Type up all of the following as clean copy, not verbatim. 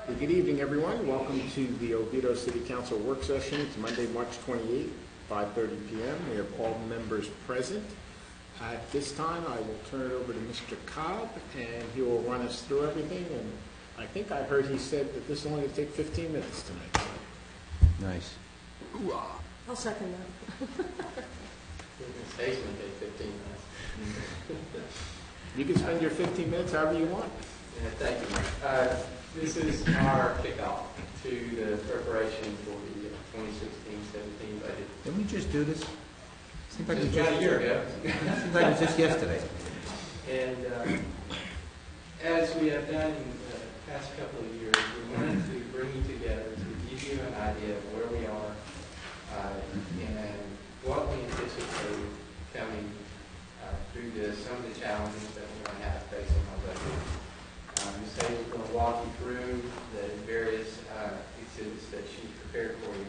Good evening, everyone. Welcome to the Oviedo City Council work session. It's Monday, March 28th, 5:30 p.m. We have all members present. At this time, I will turn it over to Mr. Cobb, and he will run us through everything. And I think I heard he said that this is only going to take 15 minutes tonight. Nice. I'll second that. Presentation will take 15 minutes. You can spend your 15 minutes however you want. Yeah, thank you. This is our kickoff to the preparation for the 2016-17 budget. Didn't we just do this? Seems like, Just about a year ago. seems like it was just yesterday. And as we have done in the past couple of years, we wanted to bring you together to give you an idea of where we are and what we anticipate coming through this, some of the challenges that we're going to have facing our budget. Ms. Hayes is going to walk you through the various exhibits that she's prepared for you.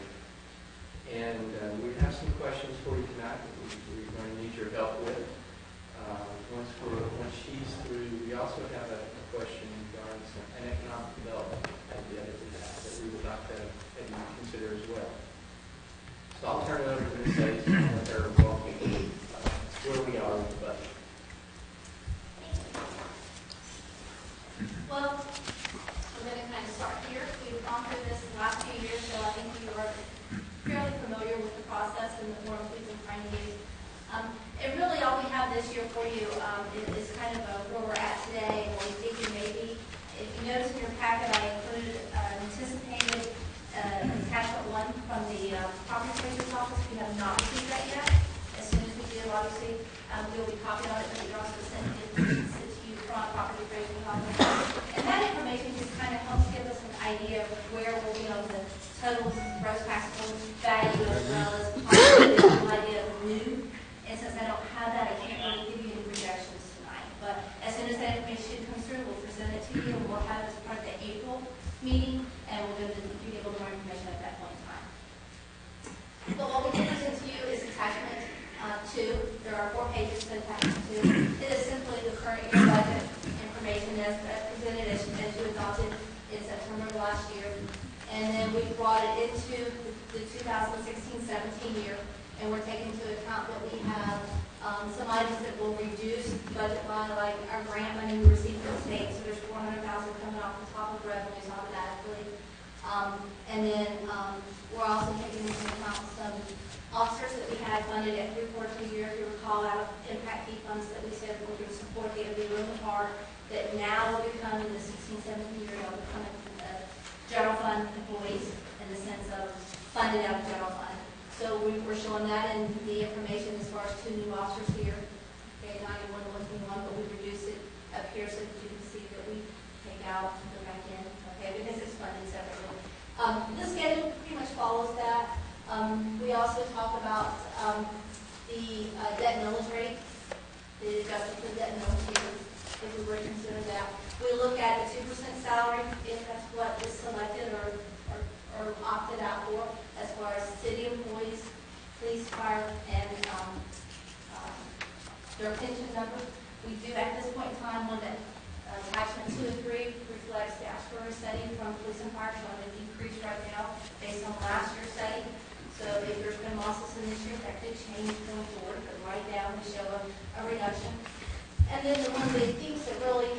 And we have some questions for you tonight that we're going to need your help with. Once she's through, we also have a question regarding an economic development idea that we have that we would like to have you consider as well. So I'll turn it over to Ms. Hayes and let her walk you through where we are with the budget. Well, we're going to kind of start here. We've gone through this the last few years, so I think you are fairly familiar with the process and the forms we've been trying to use. And really all we have this year for you is kind of where we're at today and where we think we may be. If you notice in your packet, I included anticipated attachment 1 from the property appraiser's office. We have not received that yet. As soon as we do, obviously, we'll be copied on it, but you're also sent it to you from property appraiser's office. And that information just kind of helps give us an idea of where we'll be on the total gross taxable value as well as possibly some idea of new. And since I don't have that, I can't really give you any projections tonight. But as soon as that information comes through, we'll present it to you, and we'll have it as part of the April meeting, and we'll be able to learn information at that point in time. But what we can present to you is attachment 2. There are 4 pages to attachment 2. It is simply the current year budget information as presented as you adopted in September of last year. And then we brought it into the 2016-17 year, and we're taking into account that we have some items that will reduce budget line, like our grant money we received from the state. So there's $400,000 coming off the top of revenues automatically. And then we're also taking into account some officers that we had funded at 3/4 of a year. If you recall, out of impact fee funds that we said we're going to support the OB room park, that now will become in the 16-17 year, they'll become general fund employees in the sense of funded out of general fund. So we're showing that in the information as far as 2 new officers here. Okay, 91 and 121, but we reduce it up here so that you can see that we take out and go back in, okay, because it's funded separately. The schedule pretty much follows that. We also talk about the debt millage rate, the adjustment to the debt millage rate, if we were to consider that. We look at the 2% salary, if that's what is selected or opted out for, as far as city employees, police, fire, and their pension number. We do at this point in time one that attachment 2 and 3 reflects the actuary study from police and fire showing a decrease right now based on last year's study. So if there's been losses in this year, that could change going forward, but right now we show a reduction. And then one of the things that really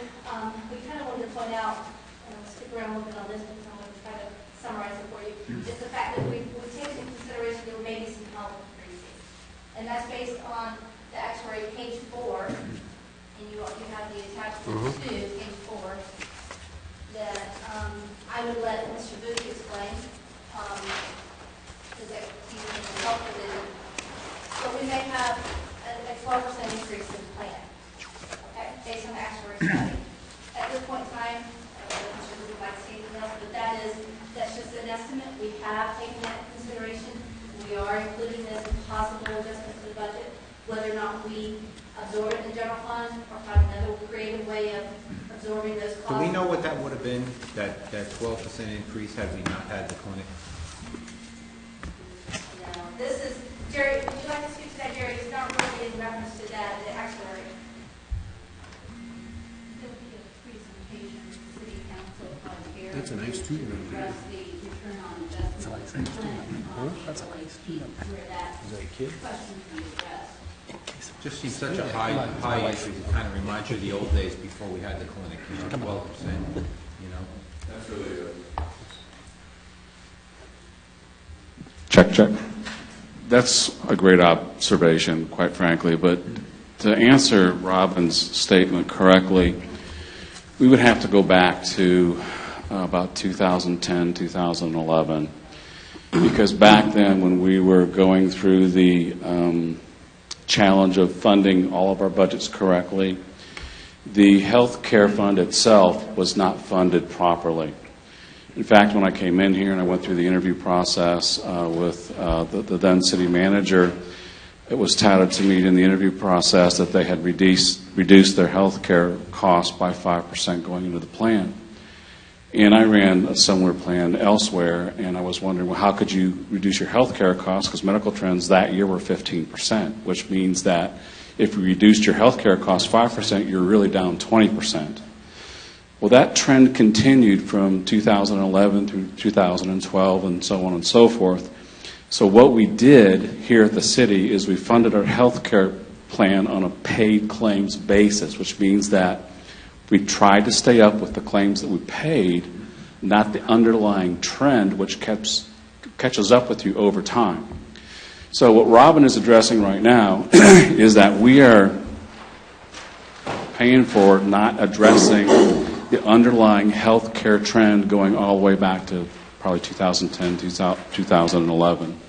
we kind of wanted to point out, and I'll stick around a little bit on this because I'm going to try to summarize it for you, is the fact that we take into consideration there may be some health increases. And that's based on the actuary page 4, and you have the attachment to page 4, that I would let Mr. Booth explain, because he's in the health division. So we may have a 12% increase in the plan, okay, based on the actuary study. At this point in time, Mr. Booth would like to say anything else, but that's just an estimate. We have taken that into consideration. We are including this as possible adjustment to the budget, whether or not we absorb it in the general fund or find another creative way of absorbing those costs. Do we know what that would have been, that 12% increase, had we not had the clinic? No, this is, Jerry, would you like to speak to that, Jerry? It's not really in reference to that, the actuary. There'll be a presentation to City Council here. That's a nice to student. address the return on investment. That's a nice student. Clinic, That's a nice student. where that Is that a kid? question can be addressed. Just seems such a high increase. It kind of reminds you of the old days before we had the clinic, 12%, you know? That's really good. Check, check. That's a great observation, quite frankly, but to answer Robin's statement correctly, we would have to go back to about 2010, 2011, because back then when we were going through the challenge of funding all of our budgets correctly, the health care fund itself was not funded properly. In fact, when I came in here and I went through the interview process with the then city manager, it was touted to me in the interview process that they had reduced their health care costs by 5% going into the plan. And I ran a similar plan elsewhere, and I was wondering, well, how could you reduce your health care costs? Because medical trends that year were 15%, which means that if you reduced your health care costs 5%, you're really down 20%. Well, that trend continued from 2011 through 2012 and so on and so forth. So what we did here at the city is we funded our health care plan on a paid claims basis, which means that we tried to stay up with the claims that we paid, not the underlying trend, which catches up with you over time. So what Robin is addressing right now is that we are paying for not addressing the underlying health care trend going all the way back to probably 2010, 2011.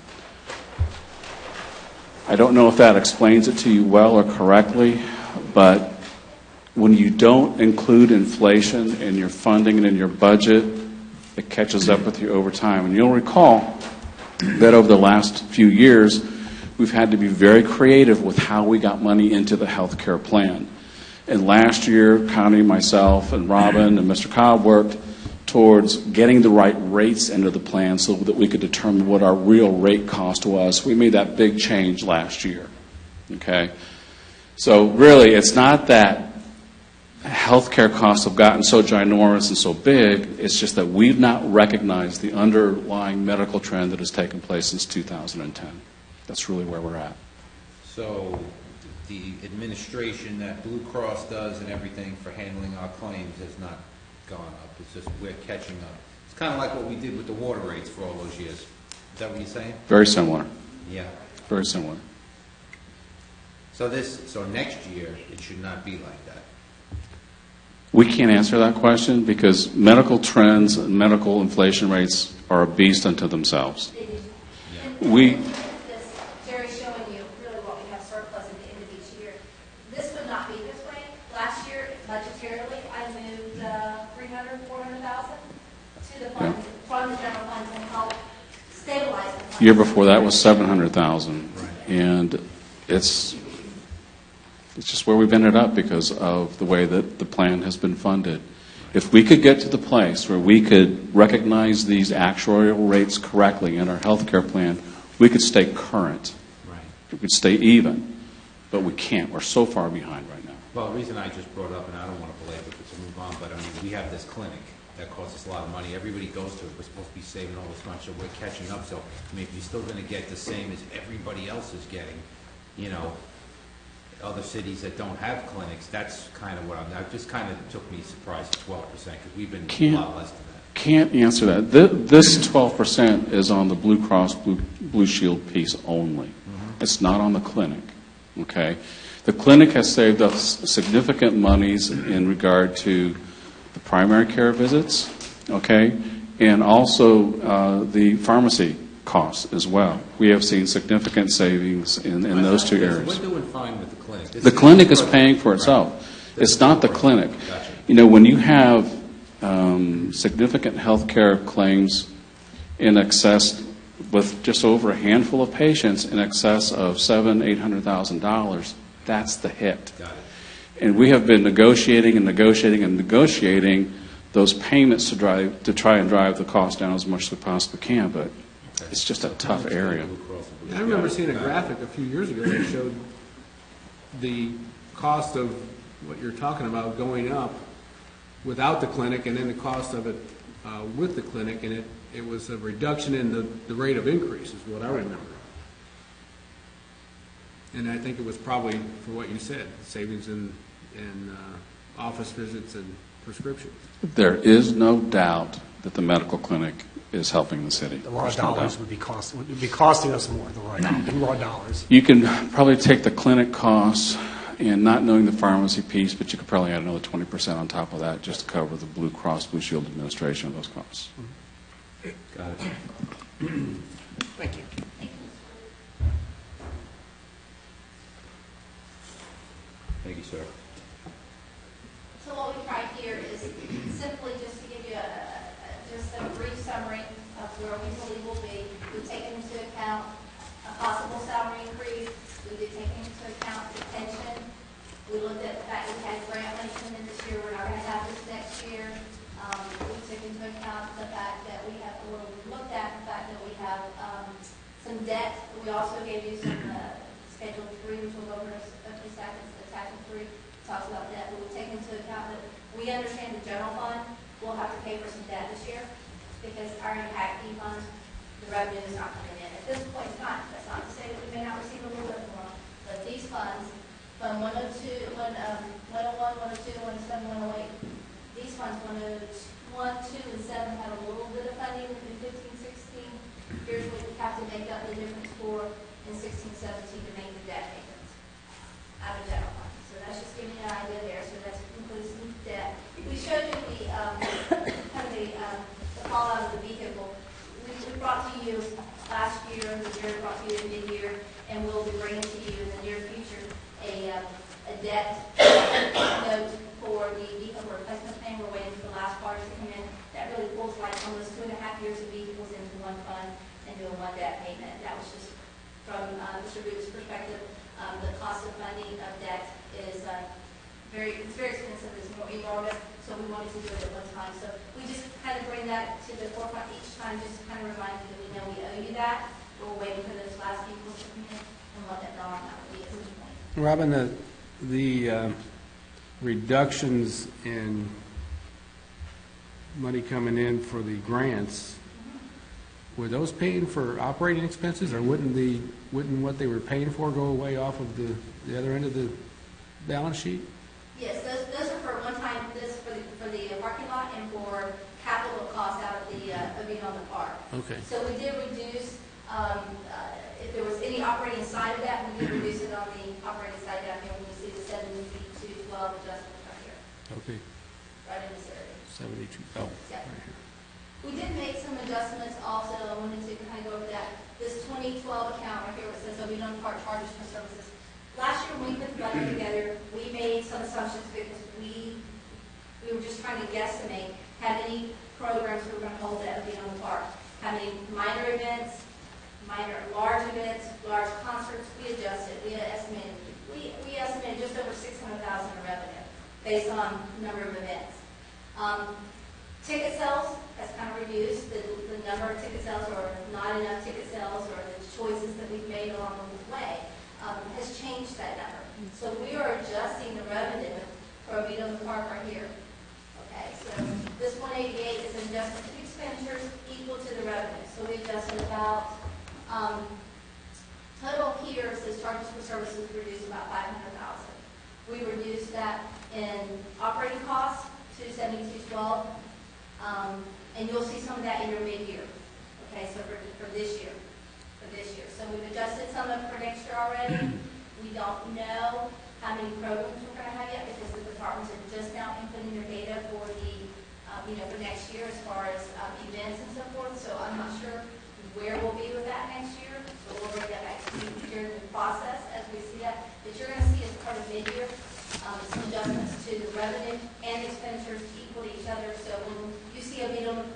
I don't know if that explains it to you well or correctly, but when you don't include inflation in your funding and in your budget, it catches up with you over time. And you'll recall that over the last few years, we've had to be very creative with how we got money into the health care plan. And last year, Connie, myself, and Robin, and Mr. Cobb worked towards getting the right rates into the plan so that we could determine what our real rate cost was. We made that big change last year. Okay? So really, it's not that healthcare costs have gotten so ginormous and so big. It's just that we've not recognized the underlying medical trend that has taken place since 2010. That's really where we're at. So the administration that Blue Cross does and everything for handling our claims has not gone up. It's just we're catching up. It's kind of like what we did with the water rates for all those years. Is that what you're saying? Very similar. Yeah. Very similar. So next year it should not be like that. We can't answer that question because medical trends and medical inflation rates are a beast unto themselves. We Jerry's showing you really what we have surplus at the end of each year. This would not be this way. Last year, budgetarily, I moved $300,000, $400,000 to the funds, from the general funds, and help stabilize the funds. year before that was 700,000, and it's just where we've ended up because of the way that the plan has been funded. If we could get to the place where we could recognize these actuarial rates correctly in our health care plan, we could stay current. Right. We could stay even, but we can't. We're so far behind right now. Well, the reason I just brought up, and I don't want to belabor it to move on, but I mean, we have this clinic that costs us a lot of money. Everybody goes to it. We're supposed to be saving all this money, so we're catching up. So, I mean, if you're still going to get the same as everybody else is getting, you know, other cities that don't have clinics, that's kind of what that just kind of took me surprised, 12%, because we've been a lot less than that. Can't answer that. This 12% is on the Blue Cross Blue Shield piece only. Mm-hmm. It's not on the clinic. Okay? The clinic has saved us significant monies in regard to the primary care visits, okay, and also the pharmacy costs as well. We have seen significant savings in those two areas. We're doing fine with the clinic. The clinic is paying for itself. Right. It's not the clinic. Gotcha. You know, when you have significant health care claims in excess, with just over a handful of patients in excess of $700,000-800,000, that's the hit. Got it. And we have been negotiating those payments to try and drive the cost down as much as we possibly can, but it's just a tough area. I remember seeing a graphic a few years ago that showed the cost of what you're talking about going up without the clinic, and then the cost of it with the clinic, and it was a reduction in the rate of increase, is what I remember. And I think it was probably, for what you said, savings in office visits and prescriptions. There is no doubt that the medical clinic is helping the city. The raw There's no dollars doubt. would be costing us more, the raw dollars. You can probably take the clinic costs and not knowing the pharmacy piece, but you could probably add another 20% on top of that just to cover the Blue Cross Blue Shield administration of those costs. Got it. Thank you. Thank you, sir. So what we tried here is simply just to give you just a brief summary of where we believe we'll be. We've taken into account a possible salary increase. We did take into account the pension. We looked at the fact that we had grant money coming in this year. We're not going to have this next year. We took into account the fact that we have, well, we looked at the fact that we have some debt. We also gave you some Schedule 3, which we'll go over in a few seconds. Attachment 3 talks about debt, but we take into account that we understand the general fund will have to pay for some debt this year because our impact fee funds, the revenue is not coming in. At this point in time, that's not to say that we may not receive a little bit more, but these funds, Fund 102, 101, 102, 107, 108, these funds, 101, 2, and 7 have a little bit of funding in 15, 16. Here's what we have to make up the difference for in 16, 17 to make the debt payments out of general fund. So that's just giving you an idea there. So that includes some debt. We showed you the kind of the fallout of the vehicle. We brought to you last year, the year brought to you in mid-year, and we'll be bringing to you in the near future a debt note for the vehicle replacement plan. We're waiting for the last parties to come in. That really pulls like almost 2.5 years of vehicles into one fund and doing one debt payment. That was just from Mr. Booth's perspective. The cost of funding of debt is very expensive. It's more enormous, so we wanted to do it at one time. So we just kind of bring that to the forefront each time, just to kind of remind you that we know we owe you that. We're waiting for those last vehicles to come in and what that dollar amount will be at this point. Robin, the reductions in money coming in for the grants, were those paying for operating expenses, or wouldn't what they were paying for go away off of the other end of the balance sheet? Yes, those are for one time, this for the parking lot and for capital costs out of being on the park. Okay. So we did reduce, if there was any operating side of that, we did reduce it on the operating side down here when you see the 72, 12 adjustment right here, Okay. right in this area. 72. Oh, Yeah. right here. We did make some adjustments also. I wanted to kind of go over that. This 2012 account right here, where it says Oviedo Park charges for services. Last year when we put the budget together, we made some assumptions because we were just trying to guesstimate how many programs we were going to hold at Oviedo Park, how many minor events, large events, large concerts. We adjusted. We estimated. We estimated just over $600,000 in revenue based on number of events. Ticket sales has kind of reduced. The number of ticket sales or not enough ticket sales or the choices that we've made along the way has changed that number. So we are adjusting the revenue for Oviedo Park right here. Okay, so this 188 is an adjustment to expenditures equal to the revenue. So we adjusted about, total here says charges for services reduced about $500,000. We reduced that in operating costs to 7212. And you'll see some of that in your mid-year. Okay, so for this year. So we've adjusted some of it for next year already. We don't know how many programs we're going to have yet because the departments are just now inputting their data for the, for next year as far as events and so forth. So I'm not sure where we'll be with that next year. So we'll bring that back to you during the process as we see that. But you're going to see as part of mid-year some adjustments to the revenue and expenditures equal to each other. So when you see Oviedo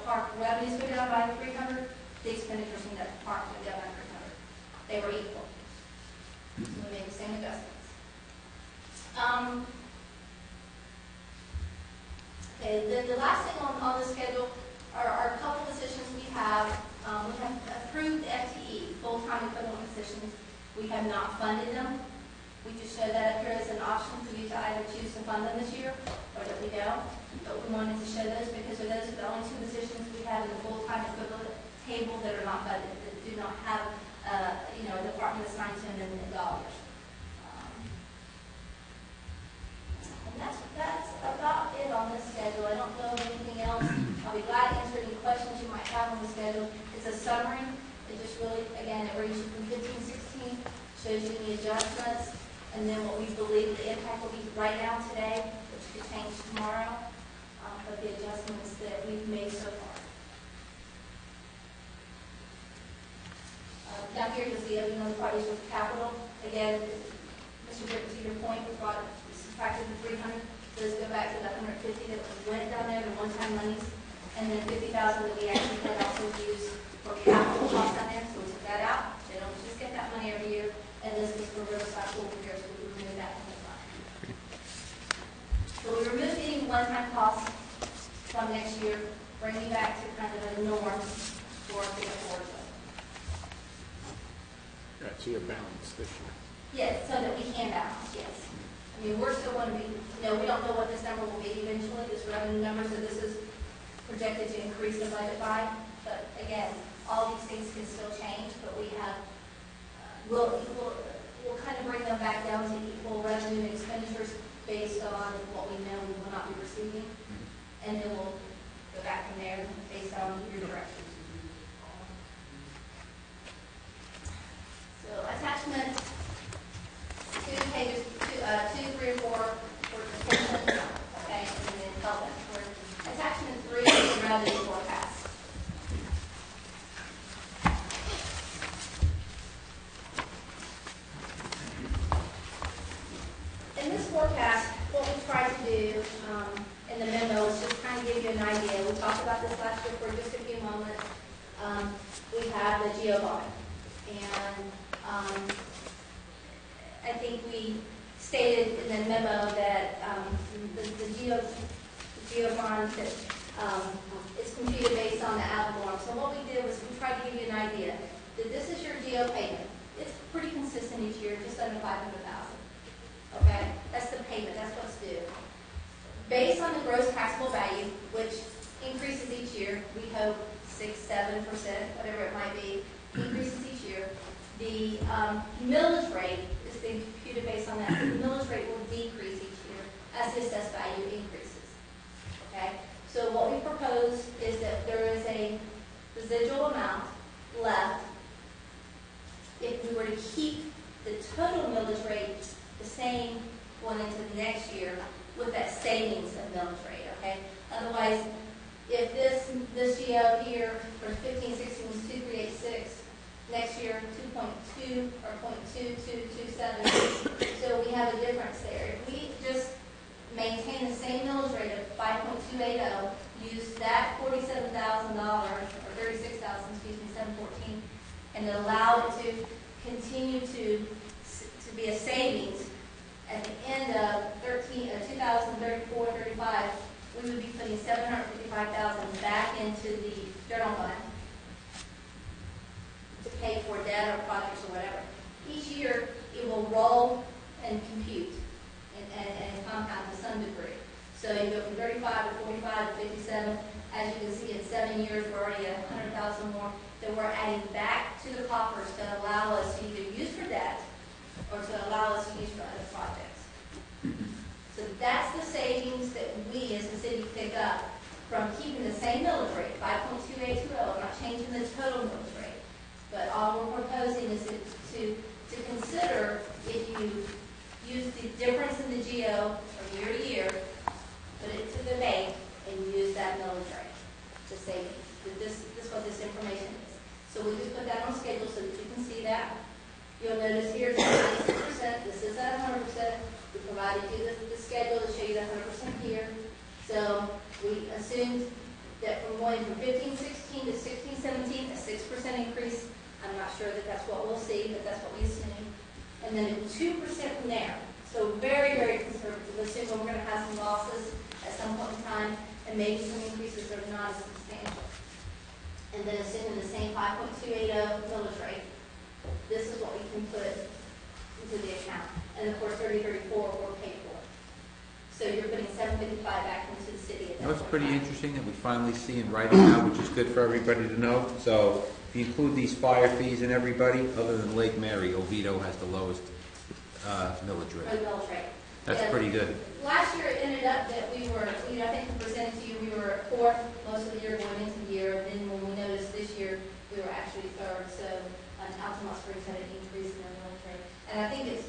Park revenues go down by 300, the expenditures in that park go down by 300. They were equal. So we made the same adjustments. Okay, the last thing on the schedule are a couple positions we have. We have approved FTE, full-time equivalent positions. We have not funded them. We just show that up here as an option for you to either choose to fund them this year or that we don't. but we wanted to show those because those are the only two positions we have in the full-time equivalent table that are not budgeted, that do not have, a department assigned to them in dollars. And that's about it on this schedule. I don't know of anything else. I'll be glad to answer any questions you might have on the schedule. It's a summary. It just really, again, it reads you from 15, 16, shows you the adjustments, and then what we believe the impact will be right now today, which could change tomorrow, but the adjustments that we've made so far. Down here you'll see other parties with capital. Again, Mr. Britton, to your point, we brought subtracted the 300. Those go back to the 150 that went down there, the one-time monies, and then 50,000 that we actually had also used for capital costs down there. So we took that out. They don't just get that money every year. And this was for Riverside Pool repairs, so we removed that from the fund. So we removed any one-time costs from next year, bringing back to kind of a norm for the affordable. Right, so you're balanced this year. Yes, so that we can balance, yes. I mean, we're still going to be, we don't know what this number will be eventually, this revenue number, so this is projected to increase the budget by. But again, all these things can still change, but we have, we'll kind of bring them back down to equal revenue and expenditures based on what we know we will not be receiving. And then we'll go back from there based on your direction. So attachment 2, pages 2, 3, or 4 for detention, okay, and then help for attachment 3 is the revenue forecast. In this forecast, what we tried to do in the memo is just kind of give you an idea. We talked about this last year for just a few moments. We have the GEO bond, and I think we stated in the memo that the GEO bond that is computed based on the ad valorem. So what we did was we tried to give you an idea that this is your GEO payment. It's pretty consistent each year, just under $500,000. Okay, that's the payment. That's what's due. Based on the gross taxable value, which increases each year, we hope 6, 7%, whatever it might be, increases each year. The millage rate is being computed based on that. The millage rate will decrease each year as the assessed value increases. Okay? So what we propose is that there is a residual amount left if we were to keep the total millage rate the same going into the next year with that savings of millage rate. Okay? Otherwise, if this GO here for 15, 16 was 2386, next year 2.2 or 0.2227. So we have a difference there. If we just maintain the same millage rate of 5.280, use that $47,000 or 36,000, excuse me, 714, and allow it to continue to be a savings at the end of 2034, 35, we would be putting $755,000 back into the general fund to pay for debt or projects or whatever. Each year, it will roll and compute and compound to some degree. So you go from 35 to 45 to 57. As you can see, in 7 years, we're already at 100,000 more that we're adding back to the coffers to allow us to either use for debt or to allow us to use for other projects. So that's the savings that we as the city pick up from keeping the same millage rate, 5.2820, not changing the total millage rate. But all we're proposing is to consider if you use the difference in the GO from year to year, put it to the bank, and use that millage rate, the savings. This is what this information is. So we just put that on schedule so that you can see that. You'll notice here it's at 96%. This is at 100%. We provided you the schedule to show you the 100% here. So we assumed that from going from 15, 16 to 16, 17, a 6% increase. I'm not sure that that's what we'll see, but that's what we assume. And then a 2% from there. So very, very conservative. Assuming we're going to have some losses at some point in time, and maybe some increases that are not as substantial. And then assuming the same 5.280 millage rate, this is what we can put into the account. And of course, 3034 we're paid for. So you're putting $755 back into the city at that You know, it's point pretty in time. interesting that we finally see in writing now, which is good for everybody to know. So if you include these fire fees and everybody, other than Lake Mary, Oviedo has the lowest millage For the rate. millage rate. That's Yeah. pretty good. Last year, it ended up that we were, I think we presented to you, we were fourth most of the year going into the year. And then when we noticed this year, we were actually third. So Altamont Springs had an increase in their millage rate. And I think it's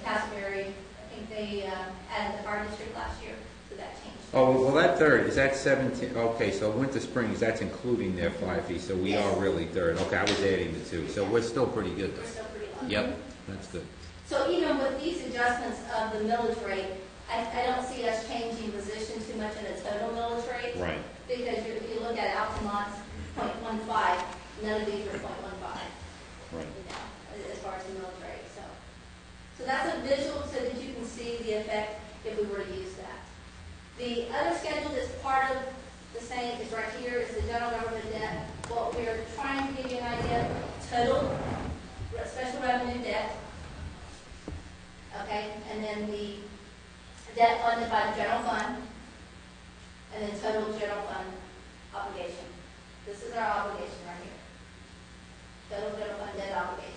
Castleberry, I think they added the fire district last year, so that changed. Oh, well, that third, is that 17? Okay, so Winter Springs, that's including their fire fee, so we are really third. Okay, I was adding the two, so we're still pretty good We're though. still pretty low. Yep, that's good. So even with these adjustments of the millage rate, I don't see us changing position too much in the total millage rate. Right. Because if you look at Altamont's .15, none of these are .15. Right. You know, as far as the millage rate, so. So that's a visual so that you can see the effect if we were to use that. The other schedule that's part of the same is right here, is the general government debt. What we're trying to give you an idea, total special revenue debt, okay, and then the debt funded by the general fund, and then total general fund obligation. This is our obligation right here. Total general fund debt obligation.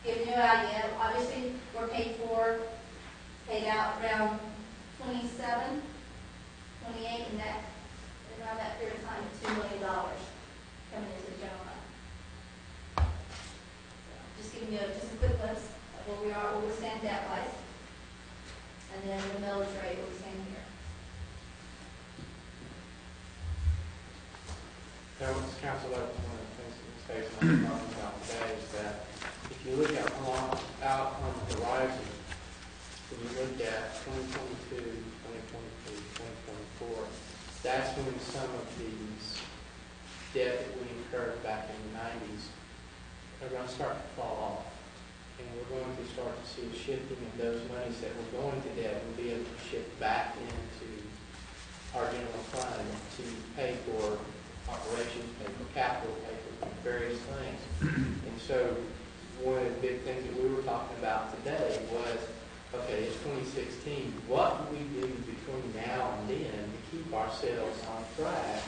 Giving you an idea, obviously, we're paid out around 27, 28, and that, around that period of time, $2 million coming into the general fund. So, just giving you just a quick glimpse of where we are, where we stand debt-wise, and then the millage rate, where we stand here. Now, Council, that was one of the things that Stacy and I were talking about today, is that if you look out on the horizon, when you look at 2022, 2023, 2024, that's when some of these debt that we incurred back in the 90s are going to start to fall off. And we're going to start to see a shifting of those monies that were going to debt will be able to shift back into our general fund to pay for operations, pay for capital, pay for various things. And so one of the big things that we were talking about today was, okay, it's 2016. What do we do between now and then to keep ourselves on track,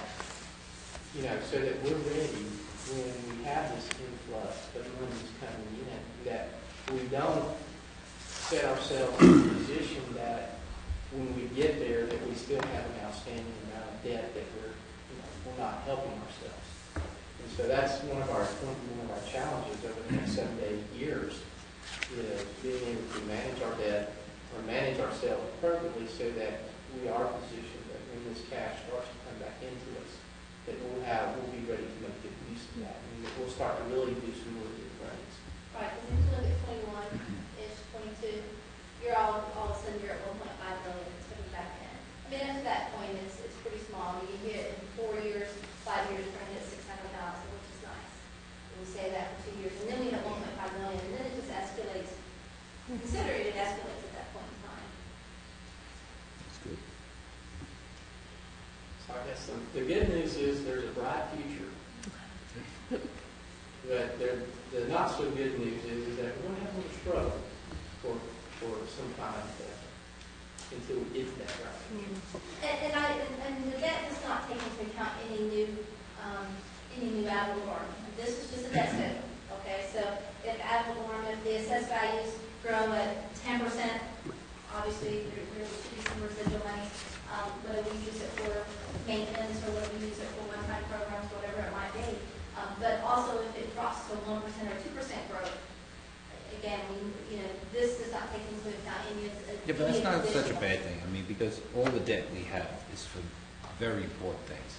you know, so that we're ready when we have this influx of monies coming in, that we don't set ourselves in a position that when we get there that we still have an outstanding amount of debt that we're not helping ourselves. And so that's one of our challenges over the next 7 to 8 years, is being able to manage our debt or manage ourselves appropriately so that we are positioned that when this cash starts to come back into us, that we'll be ready to make good use of that, and that we'll start to really do some really good things. Right, because if you look at 21-ish, 22, you're all of a sudden you're at 1.5 million that's coming back in. I mean, up to that point, it's pretty small. You get in 4 years, 5 years, we're going to hit 600,000, which is nice. And we say that for 2 years, and then we have 1.5 million, and then it just escalates. Consider it escalates at that point in time. That's good. So I guess the good news is there's a bright future. But the not so good news is that we're going to have a little struggle for some time until we get to that bright future. And the debt does not take into account any new ad valorem. This is just a debt schedule, okay? So if ad valorem, if the assessed values grow at 10%, obviously there should be some residual money, whether we use it for maintenance or whether we use it for one-time programs, whatever it might be. But also if it drops to 1% or 2% growth, again, this does not take into account any of the. Yeah, but that's not such a bad thing. I mean, because all the debt we have is for very important things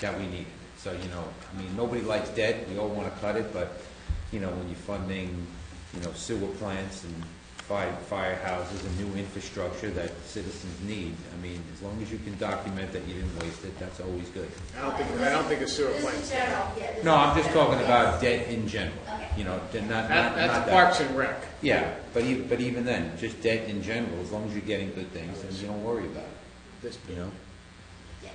that we need. So, I mean, nobody likes debt. We all want to cut it, but, when you're funding, sewer plants and firehouses and new infrastructure that citizens need, I mean, as long as you can document that you didn't waste it, that's always good. I don't think a sewer This plant. is general, yeah. this No, is I'm just general, talking yes. about debt in general. Okay. Not That's that. Parks and Rec. Yeah, but even then, just debt in general, as long as you're getting good things, then you don't worry about it, This, Yes.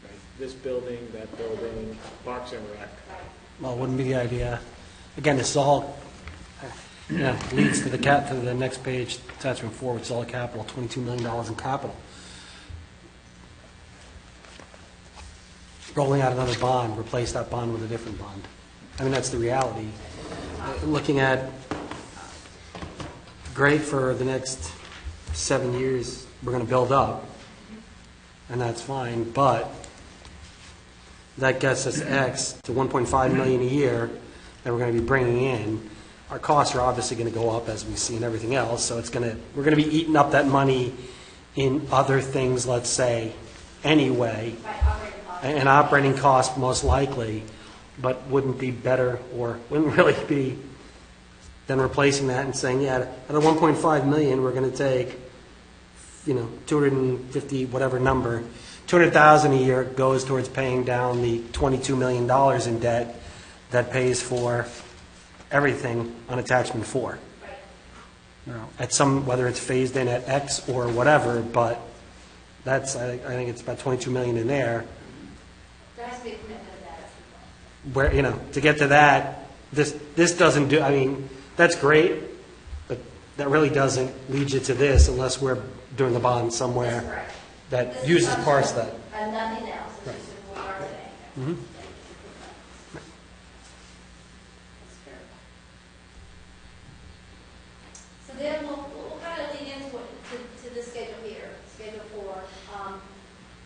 right, this building, that building, Parks and Rec. Right. Well, it wouldn't be the idea. Again, this is all, Yeah, leads to the next page, attachment 4, which is all capital, $22 million in capital. Rolling out another bond, replace that bond with a different bond. I mean, that's the reality. Looking at, great for the next 7 years, we're going to build up, and that's fine, but that gets us X to 1.5 million a year that we're going to be bringing in. Our costs are obviously going to go up as we see in everything else, so we're going to be eating up that money in other things, let's say, anyway, and operating costs most likely, but wouldn't be better or wouldn't really be than replacing that and saying, yeah, out of 1.5 million, we're going to take, 250, whatever number, 200,000 a year goes towards paying down the $22 million in debt that pays for everything on attachment 4. At whether it's phased in at X or whatever, but that's, I think it's about 22 million in there. There has to be a commitment to that. Where, to get to that, this doesn't do, that's great, but that really doesn't lead you to this unless we're doing the bond somewhere That's correct. that This uses is parts of that. And nothing else, it's Right. just what we are today. Mhm. That's fair. So then we'll kind of lead into to this schedule here, schedule 4.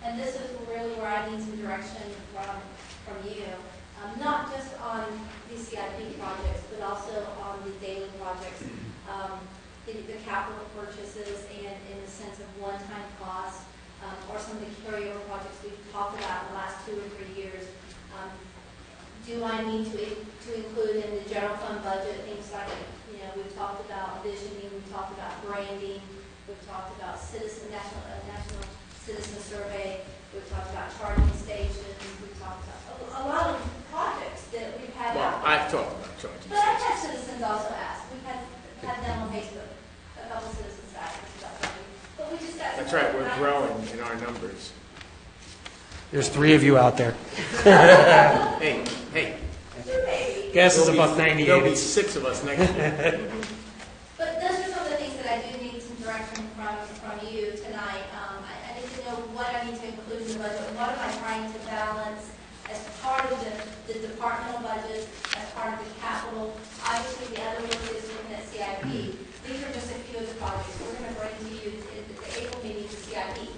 And this is really where I need some direction from you, not just on the CIP projects, but also on the daily projects, the capital purchases, and in the sense of one-time costs, or some of the carryover projects we've talked about in the last 2 or 3 years. Do I need to include in the general fund budget things like, we've talked about visioning, we've talked about branding, we've talked about national citizen survey, we've talked about charging stations, we've talked about a lot of projects that we've had out. I've talked about charging But I've stations. had citizens also ask. We've had them on Facebook. A couple citizens asked us about something. But we just got. That's right, we're growing in our numbers. There's 3 of you out there. Hey. Maybe. Gas is There'll above be 98. There'll be 6 of us next year. But those are some of the things that I do need some direction from you tonight. I need to know what I need to include in the budget, and what am I trying to balance as part of the departmental budget, as part of the capital. Obviously, the other work is looking at CIP. These are just a few of the projects. We're going to bring to you at the April meeting the CIP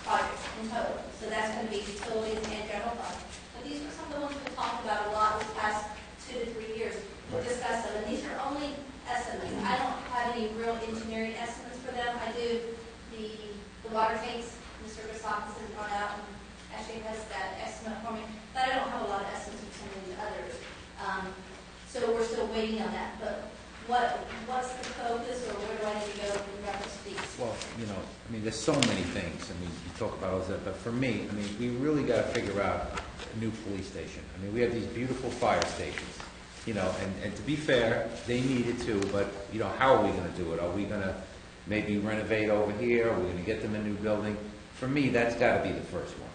projects in total. So that's going to be utilities and general fund. But these are some of the ones we've talked about a lot this past 2 to 3 years. We'll discuss them, and these are only estimates. I don't have any real engineering estimates for them. I do the water tanks. Mr. Gasakis has gone out and actually has that estimate for me, but I don't have a lot of estimates for some of the others. So we're still waiting on that. But what's the focus, or where do I need to go in reference to these? Well, there's so many things. You talk about all that, but for me, we really got to figure out a new police station. We have these beautiful fire stations, and to be fair, they need it too, but, how are we going to do it? Are we going to maybe renovate over here? Are we going to get them a new building? For me, that's got to be the first one,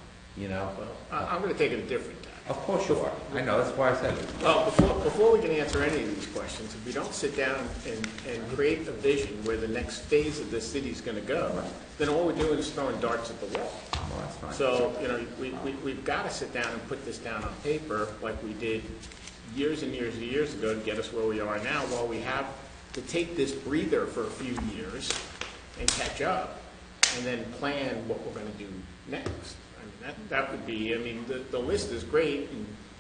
Well, I'm going to take it a different tack. Of course you are. I know, that's why I said it. Well, before we can answer any of these questions, if we don't sit down and create a vision where the next phase of the city's going to go, then all we're doing is throwing darts at the wall. Well, that's fine. So, we've got to sit down and put this down on paper like we did years and years and years ago to get us where we are now, while we have to take this breather for a few years and catch up, and then plan what we're going to do next. That would be, the list is great.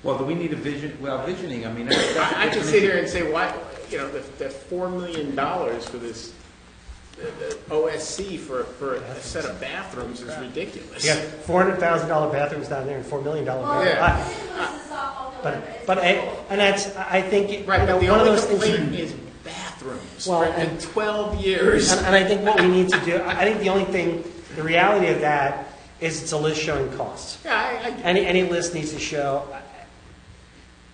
Well, do we need a vision? Well, visioning, I can sit here and say, why, that $4 million for this OSC for a set of bathrooms is ridiculous. You got $400,000 bathrooms down there and $4 million Well, bathrooms. this includes the softball field. And that's, I think, Right, but the one of only those things. complaint is bathrooms. Well, For in 12 years. And I think what we need to do, I think the only thing, the reality of that is it's a list showing costs. Yeah, Any list needs to show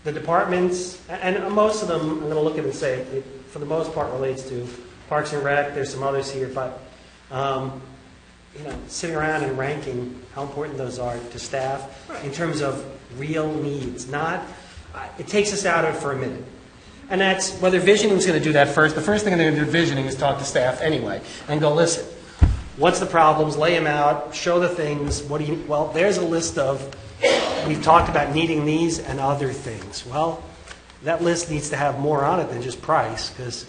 the departments, and most of them, I'm going to look at it and say, it, for the most part, relates to Parks and Rec. There's some others here, but sitting around and ranking how important those are to staff in terms of real needs. Not, it takes us out of it for a minute. And that's, whether visioning's going to do that first, the first thing they're going to do with visioning is talk to staff anyway, and go, listen, what's the problems, lay them out, show the things, well, there's a list of, we've talked about needing these and other things. Well, that list needs to have more on it than just price, because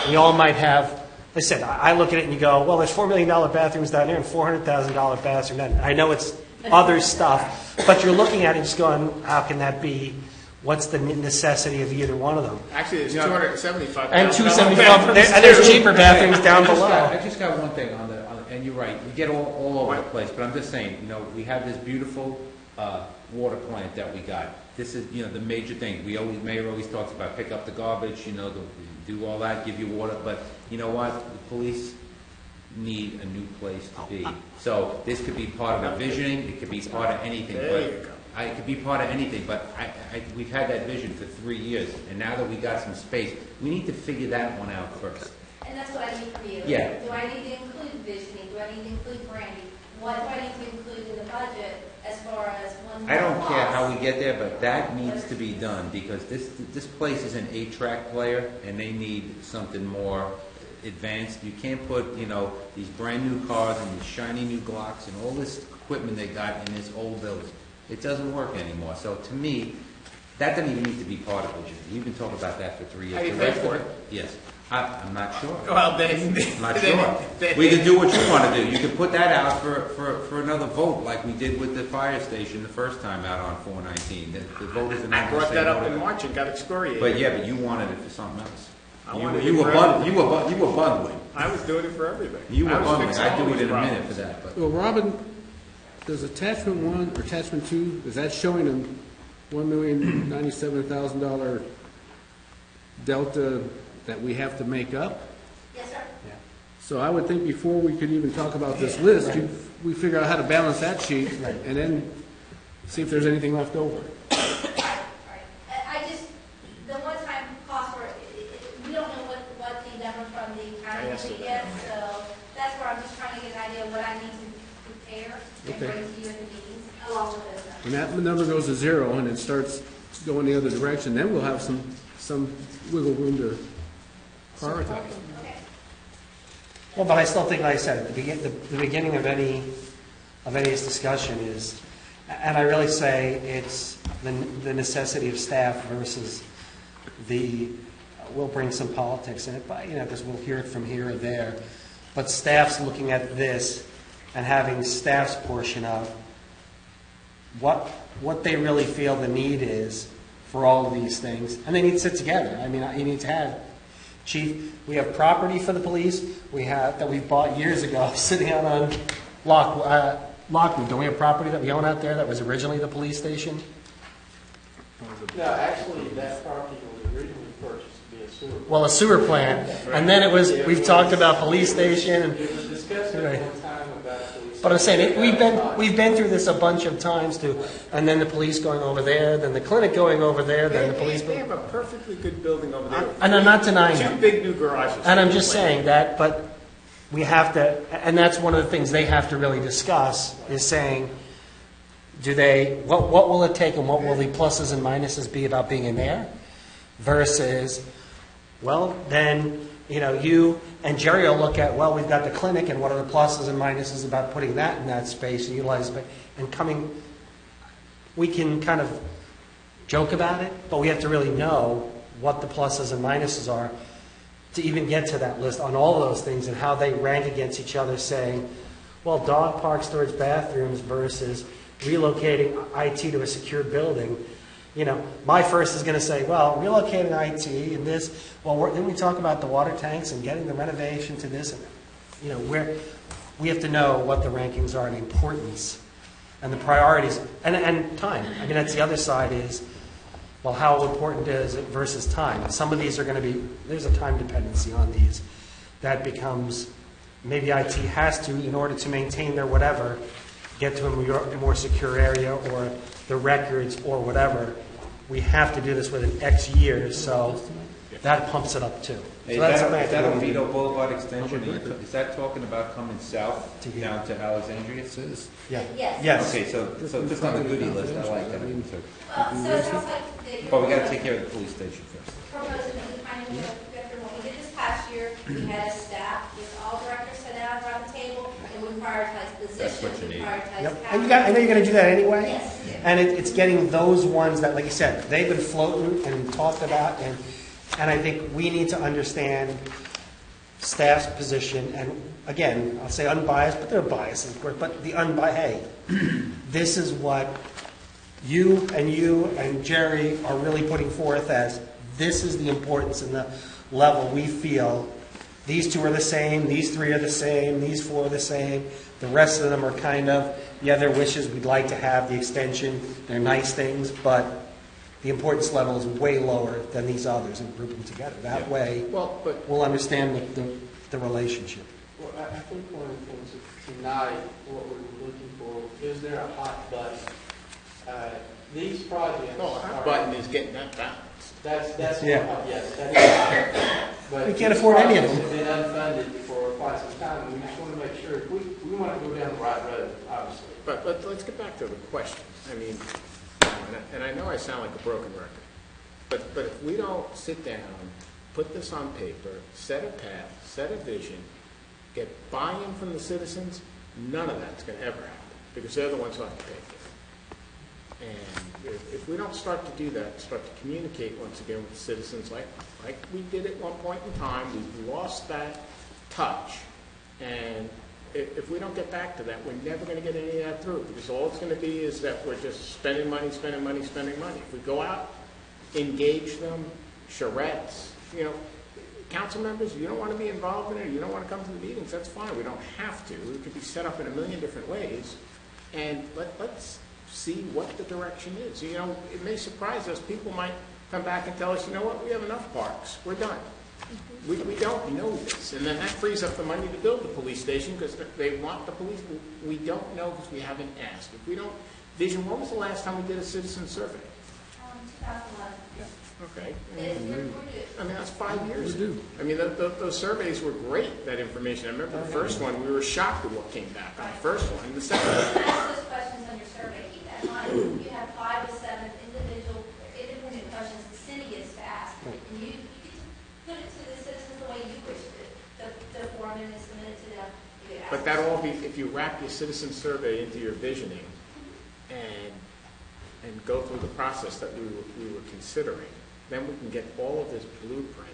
we all might have, like I said, I look at it and you go, well, there's $4 million bathrooms down there and $400,000 bathroom down there. I know it's other stuff, but you're looking at it just going, how can that be? What's the necessity of either one of them? Actually, there's $275,000. And $275, and there's cheaper bathrooms down below. I just got one thing on and you're right, we get all over the place, but I'm just saying, we have this beautiful water plant that we got. This is, the major thing. Mayor always talks about pick up the garbage, do all that, give you water, but you know what? The police need a new place to be. So this could be part of a visioning, it could be part of anything, but it could be part of anything, but we've had that vision for 3 years, and now that we got some space, we need to figure that one out first. And that's what I need from you. Yeah. Do I need to include visioning? Do I need to include branding? What do I need to include in the budget as far as one? I don't care how we get there, but that needs to be done, because this place is an 8-track player, and they need something more advanced. You can't put, these brand new cars and these shiny new Glocks and all this equipment they got in this old building. It doesn't work anymore. So to me, that doesn't even need to be part of vision. We've been talking about that for 3 years. How you pay for it? Yes. I'm not sure. Well, then... I'm not sure. We can do what you want to do. You can put that out for another vote, like we did with the fire station the first time out on 419. The voters are not I going to brought say that no up to in that. March and got excoriated. But you wanted it for something else. You were bundling. I was doing it for everything. You were I was bundling. fixing I'd all do it these in a minute problems. for that. But Well, Robin, does attachment 1 or attachment 2, is that showing a $1,097,000 delta that we have to make up? Yes, sir. So I would think before we could even talk about this list, we figure out how to balance that sheet, and then see if there's anything left over. Right. I just, the one-time cost for, we don't know what the number from the county will be yet, so that's where I'm just trying to get an idea of what I need to prepare and Okay. bring to you in the meetings, along with those numbers. When that number goes to 0 and it starts going the other direction, then we'll have some wiggle room to prioritize. Okay. Well, but I still think, like I said, the beginning of any of this discussion is, and I really say it's the necessity of staff versus we'll bring some politics in it, but, because we'll hear it from here or there. But staff's looking at this and having staff's portion of what they really feel the need is for all of these things, and they need to sit together. I mean, you need to have, Chief, we have property for the police that we bought years ago sitting out on Lockwood. Don't we have property that we own out there that was originally the police station? No, actually, that property was originally purchased to be a sewer. Well, a sewer plant, and then we've talked about police station, and It was discussed at one time about a police. but I'm saying, we've been through this a bunch of times too, and then the police going over there, then the clinic going over there, then the police. They have a perfectly good building over there. And I'm not denying Two that. big new garages. And I'm just saying that, but we have to, and that's one of the things they have to really discuss, is saying, what will it take and what will the pluses and minuses be about being in there? Versus, well, then, you and Jerry will look at, well, we've got the clinic and what are the pluses and minuses about putting that in that space and utilizing it. And we can kind of joke about it, but we have to really know what the pluses and minuses are to even get to that list on all of those things and how they rank against each other, saying, well, dog park storage bathrooms versus relocating IT to a secure building. My first is going to say, well, relocating IT and this, then we talk about the water tanks and getting the renovation to this, and, where we have to know what the rankings are and the importance and the priorities and time. I mean, that's the other side is, well, how important is it versus time? Some of these are going to be, there's a time dependency on these. That becomes, maybe IT has to, in order to maintain their whatever, get to a more secure area or the records or whatever. We have to do this within X years, so that pumps it up too. Hey, So that's is something I that think we need Oviedo to- Boulevard extension? Is that talking about coming south To here. down to Alexandria? Yeah. Yes. Yes. Okay, so just on the goodie list, I like that. So- Well, so it sounds like that you're. But we gotta take care of the police station first. Proposing that we kind of go through what we did this past year. We had a staff with all directors sit down around the table, and we prioritized That's what positions, you we need. prioritized. Yep. And you got, I know you're gonna do that anyway. Yes, we do. And it's getting those ones that, like you said, they've been floating and talked about, and I think we need to understand staff's position, and again, I'll say unbiased, but they're biased, of course, but the unbiased, hey, this is what you and Jerry are really putting forth as, this is the importance and the level we feel. These two are the same, these three are the same, these four are the same, the rest of them are kind of, yeah, their wishes, we'd like to have the extension, they're nice things, but the importance level is way lower than these others, and group them together. That way, Well, but we'll understand the relationship. Well, I think one of the things that tonight, what we're looking for, is there a hot button? These projects. no, our are- button is getting that balanced. That's, Yeah. yes, that is. But We can't these afford any of projects them. have been unfunded for quite some time, and we just want to make sure, we want to go down the right road, obviously. But let's get back to the question. I mean, and I know I sound like a broken record, but if we don't sit down, put this on paper, set a path, set a vision, get buy-in from the citizens, none of that's going to ever happen, because they're the ones who have to pay for it. And if we don't start to do that, start to communicate once again with the citizens like we did at one point in time, we've lost that touch. And if we don't get back to that, we're never going to get any of that through, because all it's going to be is that we're just spending money, spending money, spending money. If we go out, engage them, charrettes, council members, you don't want to be involved in it, you don't want to come to the meetings, that's fine. We don't have to. It could be set up in a million different ways. And let's see what the direction is. It may surprise us. People might come back and tell us, you know what, we have enough parks. We're done. We don't know this. And then that frees up the money to build the police station because they want the police. We don't know because we haven't asked. If we don't, Vision, when was the last time we did a citizen survey? 2011. Okay. We're due. I mean, that's 5 years. We do. I mean, those surveys were great, that information. I remember the first one, we were shocked at what came back on the first one. And the second one, Ask those questions on your survey, keep that in mind. You have 5 to 7 independent questions the city gets to ask. And you get to put it to the citizens the way you wish the form and submit it to them. You could ask but that'll all be, if you wrap your citizen survey into your visioning and go through the process that we were considering, then we can get all of this blueprint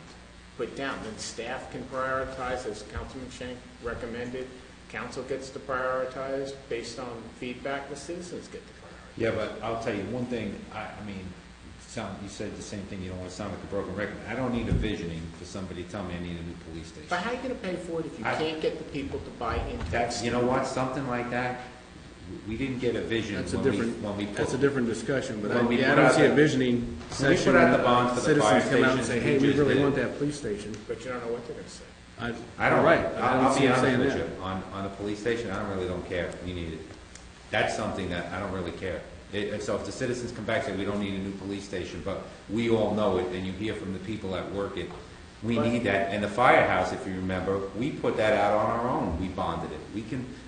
put down. Then staff can prioritize, as Councilman Schenk recommended. Council gets to prioritize based on feedback. The citizens get to prioritize. Yeah, but I'll tell you one thing, I mean, you said the same thing, you don't want to sound like a broken record. I don't need a visioning for somebody to tell me I need a new police station. But how are you going to pay for it if you can't get the people to buy into That's, it? you know what, something like that, we didn't get a vision That's a when different, we put. that's a different discussion, but When we I put don't out see a the- visioning when we session. put out the bonds for the Citizens fire come out and station, say, hey, we we just really did want it. that police station. But you don't know what they're going to say. I don't, You're right. I'll see be them honest saying with that. you, on the police station, I really don't care, we need it. That's something that I don't really care. So if the citizens come back and say, we don't need a new police station, but we all know it, and you hear from the people that work it, we need that. And the firehouse, if you remember, we put that out on our own, we bonded it.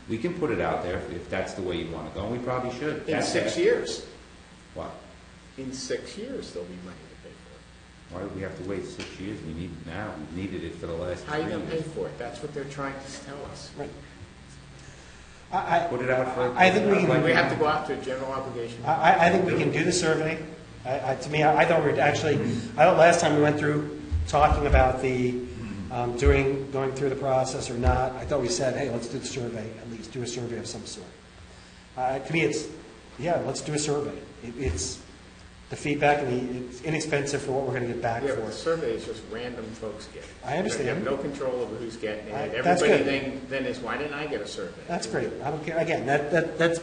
We can put it out there if that's the way you want to go, and we probably should. In 6 years. What? In 6 years, there'll be money to pay for Why do we have to wait 6 years? We need it now. We've needed it for the last it. How are you 3 going to pay years. for it? That's what they're trying to tell us. Put it out for. I think we can- We have to go out to a general obligation. I think we can do the survey. To me, I don't last time we went through talking about the, going through the process or not, I thought we said, hey, let's do the survey, at least do a survey of some sort. To me, let's do a survey. It's the feedback, and it's inexpensive for what we're going to get back Yeah, for but the it. survey is just random folks get it. I understand. You have no control over who's getting it. That's Everybody then is, why didn't I get a survey? That's great. I don't care. Again, that's,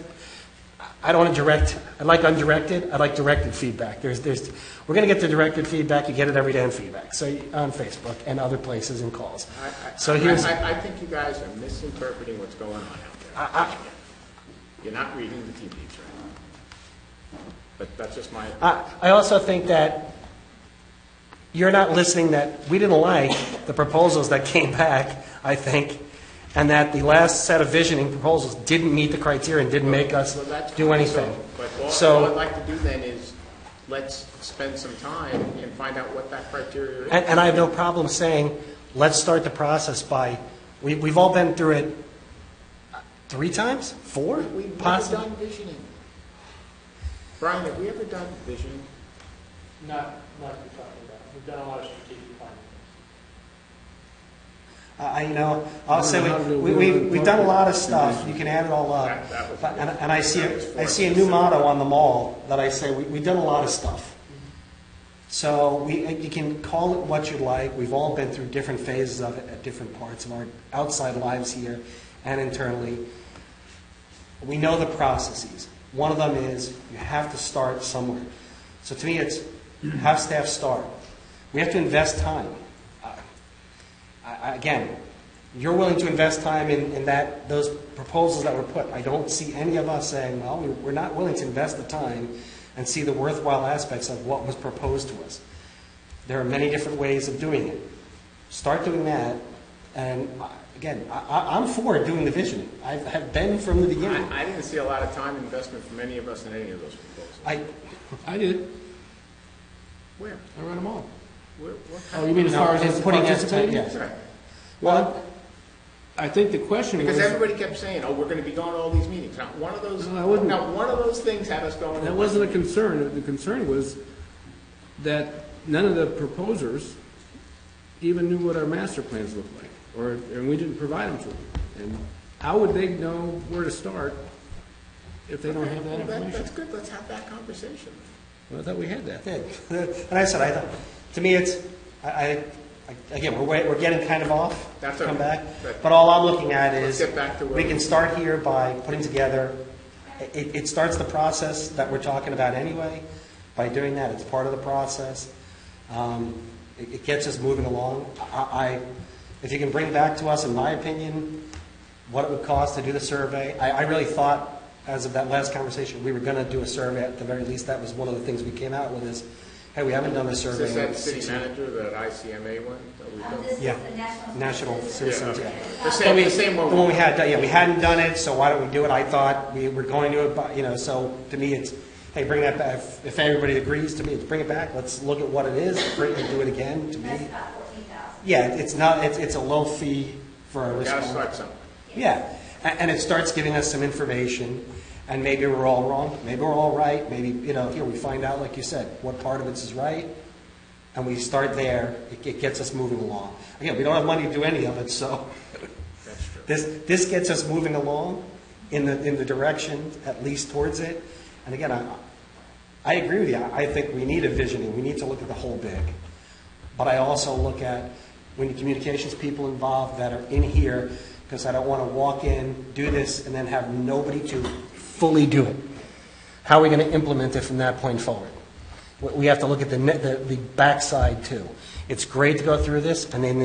I don't want to direct, I like undirected, I like directed feedback. We're going to get the directed feedback, you get it every day on feedback, so on Facebook and other places and calls. I think you guys are misinterpreting what's going on out there. You're not reading the tea leaves right. But that's just my opinion. I also think that you're not listening that we didn't like the proposals that came back, I think, and that the last set of visioning proposals didn't meet the criteria and didn't make us Well, that's do fine. anything. But all So, I'd like to do then is, let's spend some time and find out what that criteria is. and I have no problem saying, let's start the process by, we've all been through it 3 times? 4? We've never Possibly. done visioning. Brian, have we ever done visioning? Not what you're talking about. We've done a lot of strategic planning. I'll say we've done a lot of stuff. You can add it all up. And I see a new motto on the mall that I say we've done a lot of stuff. So you can call it what you like. We've all been through different phases of it at different parts of our outside lives here and internally. We know the processes. One of them is you have to start somewhere. So to me, it's have staff start. We have to invest time. Again, you're willing to invest time in those proposals that were put. I don't see any of us saying, well, we're not willing to invest the time and see the worthwhile aspects of what was proposed to us. There are many different ways of doing it. Start doing that, and again, I'm for doing the visioning. I've been from the beginning. I didn't see a lot of time investment from any of us in any of those proposals. I did. Where? I read them all. What Oh, kind you mean as far No, as putting it- participating? yes. Right. Well, I think the question was... Because everybody kept saying, "Oh, we're going to be going to all these meetings." Now, one of those, No, I wouldn't- now one of those things had us going. That wasn't a concern. The concern was that none of the proposers even knew what our master plans looked like, and we didn't provide them to them. And how would they know where to start if they don't have that Well, information? that's good. Let's have that conversation. Well, I thought we had that. Did. And I said, to me, it's, again, we're getting kind of off That's to come okay. back. Right. But all I'm looking at Let's is, get back to where we can start here by putting together, it starts the process that we're talking about anyway. By doing that, it's part of the process. It gets us moving along. If you can bring back to us, in my opinion, what it would cost to do the survey. I really thought, as of that last conversation, we were going to do a survey. At the very least, that was one of the things we came out with is, hey, we haven't done a Is survey. this in that 6 city years. manager, that ICMA one that we've done? This is Yeah. the National Citizens, okay. yeah. The So same, the same The one. one we had, we hadn't done it, so why don't we do it? I thought we were going to, but, so to me, it's, hey, bring that back. If everybody agrees, to me, it's bring it back. Let's look at what it is, bring it and do it again, to That's me. about 14,000. Yeah, it's not, it's a low fee for a We got to response. start something. Yeah, and it starts giving us some information, and maybe we're all wrong, maybe we're all right, maybe, here we find out, like you said, what part of it is right, and we start there, it gets us moving along. Again, we don't have money to do any of it, so That's true. this gets us moving along in the direction, at least towards it. And again, I agree with you. I think we need a visioning. We need to look at the whole big. But I also look at when the communications people involved that are in here, because I don't want to walk in, do this, and then have nobody to fully do it. How are we going to implement it from that point forward? We have to look at the backside too. It's great to go through this, and then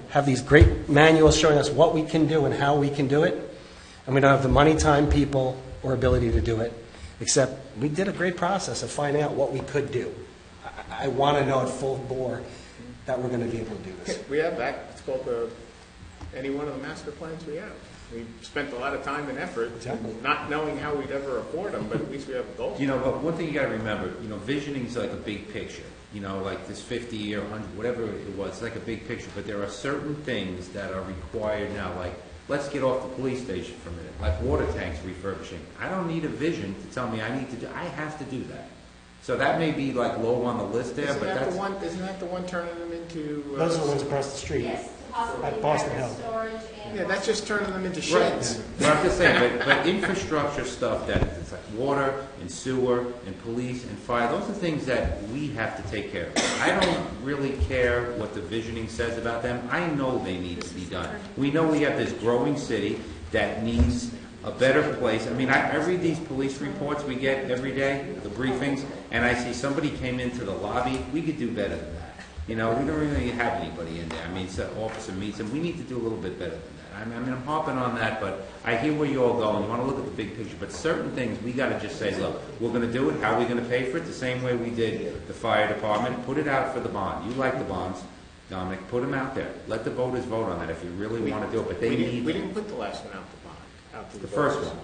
have these great manuals showing us what we can do and how we can do it, and we don't have the money, time, people, or ability to do it. Except we did a great process of finding out what we could do. I want to know at full bore that we're going to be able to do this. We have that. It's called any one of the master plans we have. We spent a lot of time and effort, Exactly. not knowing how we'd ever afford them, but at least we have a goal. But one thing you got to remember, visioning is like a big picture. Like this 50 or 100, whatever it was, it's like a big picture. But there are certain things that are required now, like let's get off the police station for a minute, like water tanks refurbishing. I don't need a vision to tell me I have to do that. So that may be like low on the list there, Isn't but that that's... Isn't that the one turning them into? Those are the ones across the street. Yes, possibly At Boston better Hill. storage and. Yeah, that's just turning them into Right. sheds. Well, I'm just saying, but infrastructure stuff that it's like water and sewer and police and fire, those are things that we have to take care of. I don't really care what the visioning says about them. I know they need to be done. We know we have this growing city that needs a better place. I mean, I read these police reports we get every day, the briefings, and I see somebody came into the lobby. We could do better than that. We don't really have anybody in there. I mean, so officer meets them. We need to do a little bit better than that. I mean, I'm harping on that, but I hear where you all go, and you want to look at the big picture, but certain things, we got to just say, look, we're going to do it, how are we going to pay for it? The same way we did the fire department, put it out for the bond. You like the bonds, Dominic, put them out there. Let the voters vote on that if you really want to do it, but they need... We didn't put the last one out to bond, out to the The first voters. one.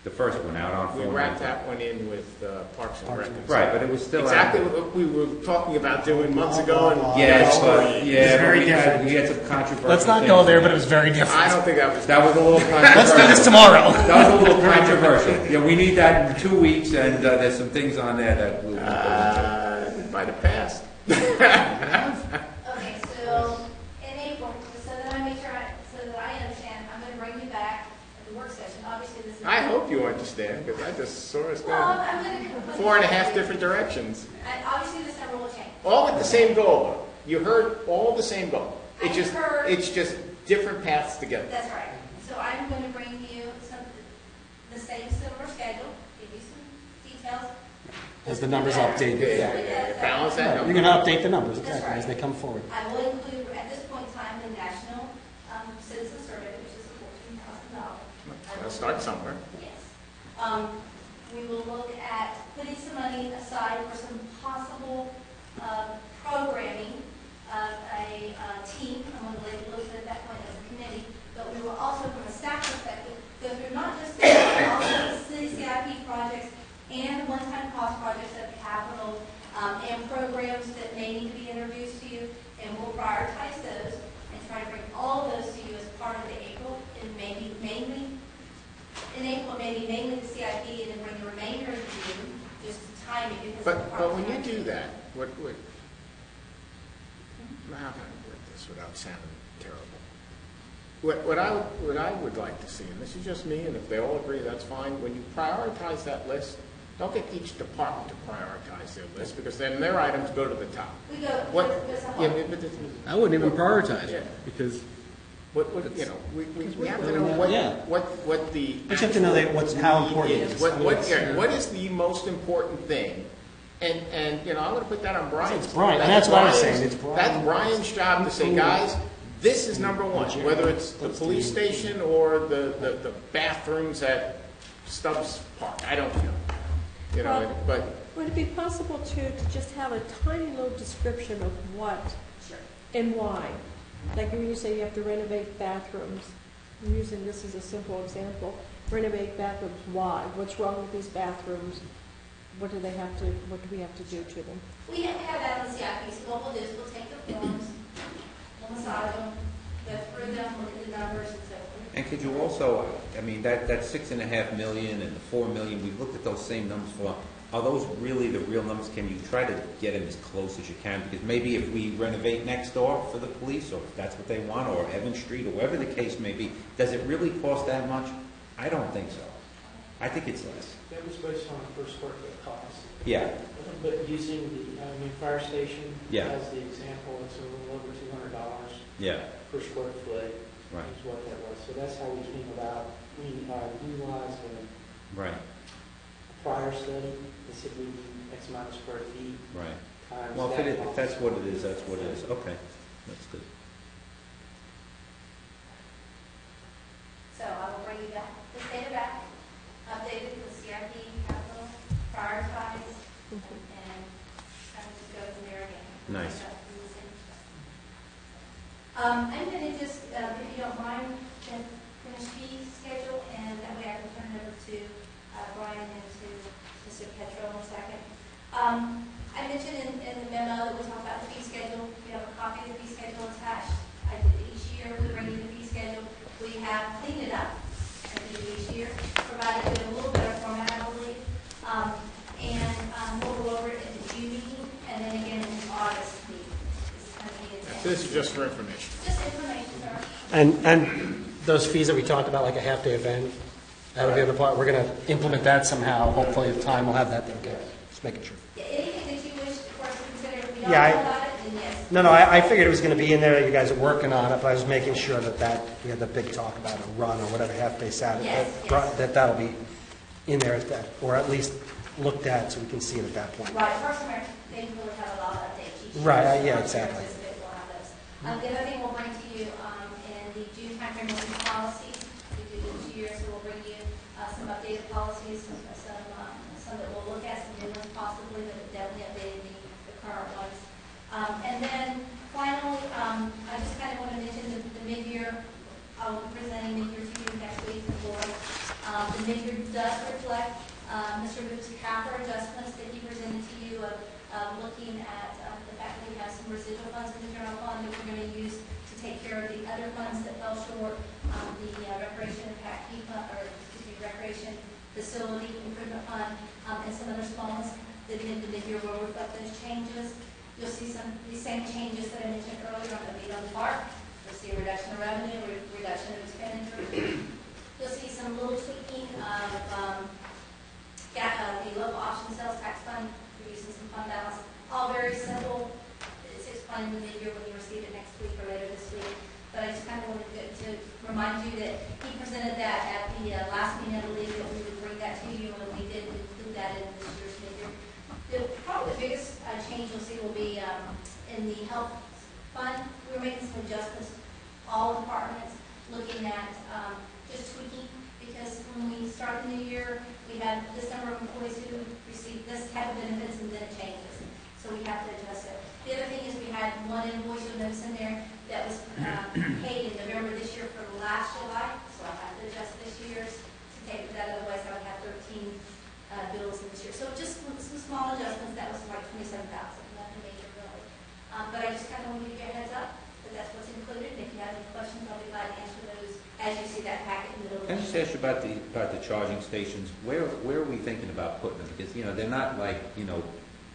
The first one, out on... We wrapped that one in with Parks and Rec. Right, but it was still... Exactly what we were talking about doing months ago. And Yes, but, yeah, very but different. we had some controversial Let's not things go there, in but it was very different. I don't think that was... That was a little controversial. Let's do this tomorrow. That was a little controversial. Yeah, we need that in 2 weeks, and there's some things on there that we'll go into. Might have passed. Okay, so in April, so that I make sure, so that I understand, I'm gonna bring you back at the work session. Obviously, this is. I hope you understand, because I just saw us Well, going I'm gonna. 4.5 different directions. And obviously, this number will change. All with the same goal, though. You heard all the same goal. I heard- It's just different paths together. That's right. So I'm gonna bring you the same similar schedule, give you some details. As the numbers updated, yeah. Balance that You're number. going to update the numbers, That's exactly, right. as they come forward. I will include, at this point in time, the National Citizen Survey, which is $14,000. Let's start somewhere. Yes. We will look at putting some money aside for some possible programming of a team. I'm going to label it at that point as a committee. But we will also, from a staff perspective, go through not just the also the city CIP projects and one-time cost projects of capital and programs that may need to be introduced to you. And we'll prioritize those and try to bring all of those to you as part of the April and maybe mainly in April, maybe mainly the CIP, and then bring the remainder of June, just timing. Because But when you do that, how can I word this without sounding terrible? What I would like to see, and this is just me, and if they all agree, that's fine. When you prioritize that list, don't get each department to prioritize their list, because then their items go to the top. We go, What? there's a Yeah, whole- but I wouldn't even prioritize Yeah. it, because you know, we have to know Yeah. what the. But you have to know that how need important it is. is. What is the most important thing? And, you know, I'm gonna put that on Brian's. It's Brian, and that's what I was saying, Brian's- it's Brian. That's Brian's job to say, guys, this is number one, whether it's the police station or the bathrooms at Stubbs Park, I don't know. You know, Well, but, Would it be possible to just have a tiny little description of what Sure. and why? Like when you say you have to renovate bathrooms, I'm using this as a simple example, renovate bathrooms, why? What's wrong with these bathrooms? What do we have to do to them? We have that on the CIP, so what we'll do is we'll take the forms, we'll massage them, go through them, look at the numbers and so forth. And could you also, I mean, that $6.5 million and the $4 million, we looked at those same numbers for, are those really the real numbers? Can you try to get them as close as you can? Because maybe if we renovate next door for the police, or if that's what they want, or Evans Street, or whatever the case may be, does it really cost that much? I don't think so. I think it's less. That was based on the per square foot cost. Yeah, But using the fire station Yeah. as the example, it's a little over $200 yeah, per square foot right, is what that was. So that's how we came about. We utilized a right, prior study that said we need X amount of square feet right. times Well, that if cost. that's what it is, that's what it is. Okay, that's good. So I will bring you back, this data back, updated with CIP, capital, prioritize, and kind of just go from there again. Nice. I'm going to just, if you don't mind, finish fee schedule, and that way I can turn it over to Brian and to Mr. Petro in a second. I mentioned in the memo that we talked about the fee schedule. We have a copy of the fee schedule attached. Each year we bring you the fee schedule. We have cleaned it up each year, provided it in a little better format, I believe. And we'll go over it at the June meeting, and then again in the August meeting. this is just for information. Just information, sir. And those fees that we talked about, like a half-day event, that would be the part, we're going to implement that somehow. Hopefully, in time, we'll have that thing good. Just making sure. Yeah, anything that you wish for us to consider, if we don't Yeah, know about it, then yes. No, I figured it was going to be in there. You guys are working on it, but I was making sure that we had the big talk about a run or whatever, half-day Saturday. Yes. That'll be in there at that, or at least looked at so we can see it at that point. Right, First American, they really have a lot of updates each year. Right, So yeah, First exactly. American, we'll have those. The other thing we'll bring to you in the June timeframe, policies, some that we'll look at, some new ones possibly, but definitely updating the current ones. And then finally, I just kind of want to mention the mid-year. I'll be presenting mid-year to you next week, the board. The mid-year does reflect Mr. Booth's capper adjustments that he presented to you of looking at the fact that we have some residual funds in the general fund that we're going to use to take care of the other funds that fell short, the recreation impact fee fund, or excuse me, recreation facility improvement fund, and some other small ones. The mid-year will reflect those changes. You'll see these same changes that I mentioned earlier on the Oviedo Park. You'll see a reduction of revenue, reduction of expenditure. You'll see some little tweaking of the local option sales tax fund, reducing some fund balance. All very simple. It's explained in the mid-year when you receive it next week or later this week. But I just kind of wanted to remind you that he presented that at the last meeting. I believe that we would bring that to you, and we did include that in this year's mid-year. Probably the biggest change you'll see will be in the health fund. We're making some adjustments, all departments, looking at just tweaking, because when we start the new year, we had this number of employees who received this type of benefits, and then it changes. So we have to adjust it. The other thing is we had one invoice you'll notice in there that was paid in November this year for last July, so I have to adjust this year's to take that, otherwise I would have 13 bills in this year. So just some small adjustments. That was like $27,000, nothing major really. But I just kind of want to give you a heads up that that's what's included. And if you have any questions, I'll be glad to answer those as you see that packet in the middle. Can I just ask you about the charging stations? Where are we thinking about putting them? Because they're not like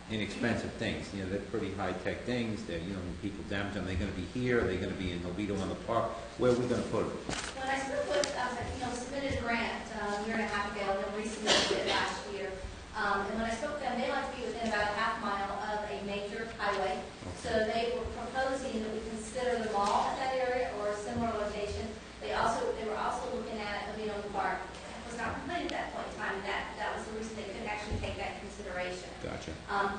inexpensive things. They're pretty high tech things. They're when people damage them, they're going to be here. They're going to be in Oviedo on the park. Where are we going to put them? When I spoke with, submitted a grant a year and a half ago, and then resubmitted it last year. And when I spoke to them, they like to be within about a half mile of a major highway. So they were proposing that we consider the mall at that area or a similar location. They were also looking at Oviedo Park. It was not completed at that point in time, and that was the reason they couldn't actually take that into consideration. Gotcha.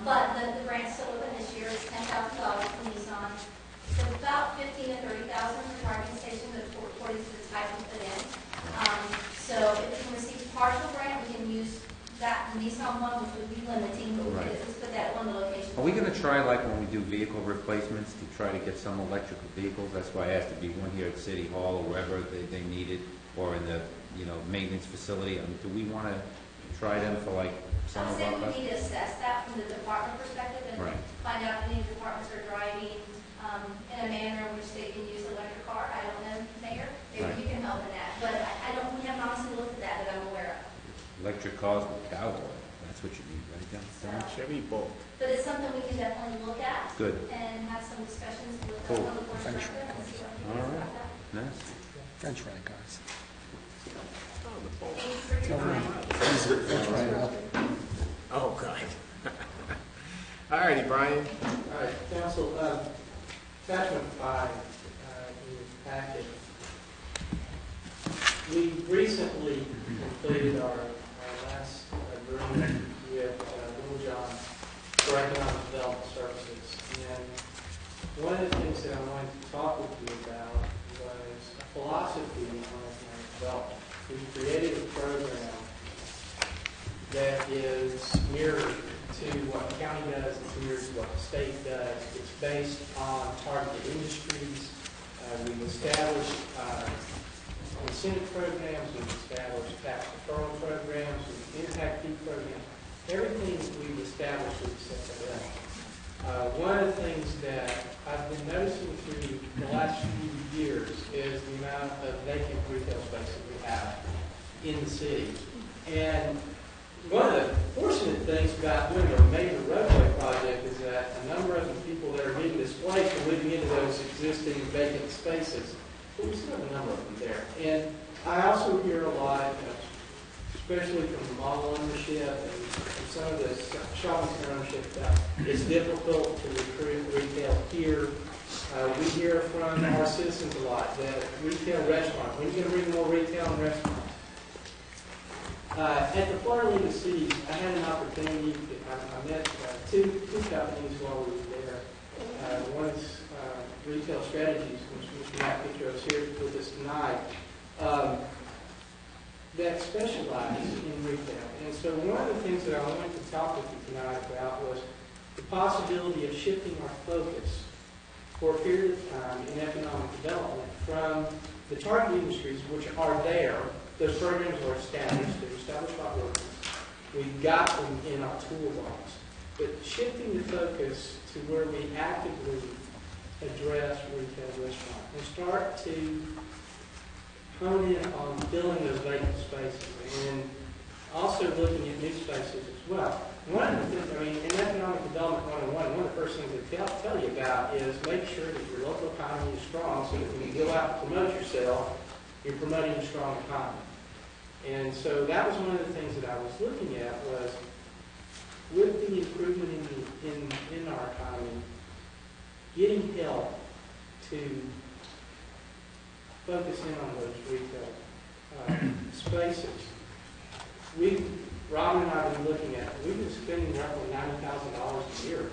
But the grant's still open this year. It's $10,000 from Nissan. It's about $15,000 to $30,000 for charging stations, according to the type we put in. So if we can receive partial grant, we can use that Nissan one, which would be limiting, but we could at least put that at one location. Are we going to try, like when we do vehicle replacements, to try to get some electrical vehicles? That's why I asked to be one here at City Hall or wherever they need it, or in the maintenance facility. Do we want to try them for like some of our We customers? need to assess that from the department perspective and find out if any departments are driving in a manner in which they can use electric car. I don't know, Mayor. Maybe you can help in that. But we haven't honestly looked at that I'm aware of. Electric cars with cow oil. That's what you need, right? Down Chevy Bolt. But it's something we can definitely look at. Good. And have some discussions with the Cool. public works director and see what he thinks about that. Nice. French fry cars. Oh, the Bolt. Thank you for your time. Oh, God. All righty, Brian. All right, council, attachment 5 in your packet. We recently completed our last agreement with Little John for economic development services. And one of the things that I wanted to talk with you about was a philosophy on economic development. We created a program that is mirrored to what the county does, it's mirrored to what the state does. It's based on targeted industries. We've established incentive programs, we've established tax deferral programs, we've impact fee programs. Everything that we've established, we've set that up. One of the things that I've been noticing through the last few years is the amount of vacant retail space that we have in the city. And one of the fortunate things about doing a major roadway project is that a number of the people that are getting displaced are living into those existing vacant spaces. But we still have a number of them there. And I also hear a lot, especially from the mall ownership and some of the shopping center ownership, it's difficult to recruit retail here. We hear from our citizens a lot that retail restaurants, when are you going to bring more retail and restaurants? At the Florida League of Cities, I had an opportunity, I met two companies while we were there. One is Retail Strategies, which Matt Petros here with us tonight. that specialize in retail. And so one of the things that I wanted to talk with you tonight about was the possibility of shifting our focus for a period of time in economic development from the target industries, which are there. Those programs are established. They're established by ordinance. We've got them in our toolbox. But shifting the focus to where we actively address retail restaurant and start to hone in on filling those vacant spaces and also looking at new spaces as well. One of the things, I mean, in Economic Development 101, one of the first things they tell you about is make sure that your local economy is strong so that when you go out and promote yourself, you're promoting a strong economy. And so that was one of the things that I was looking at was with the improvement in our economy, getting help to focus in on those retail spaces. Robin and I have been looking at, we've been spending roughly $90,000 a year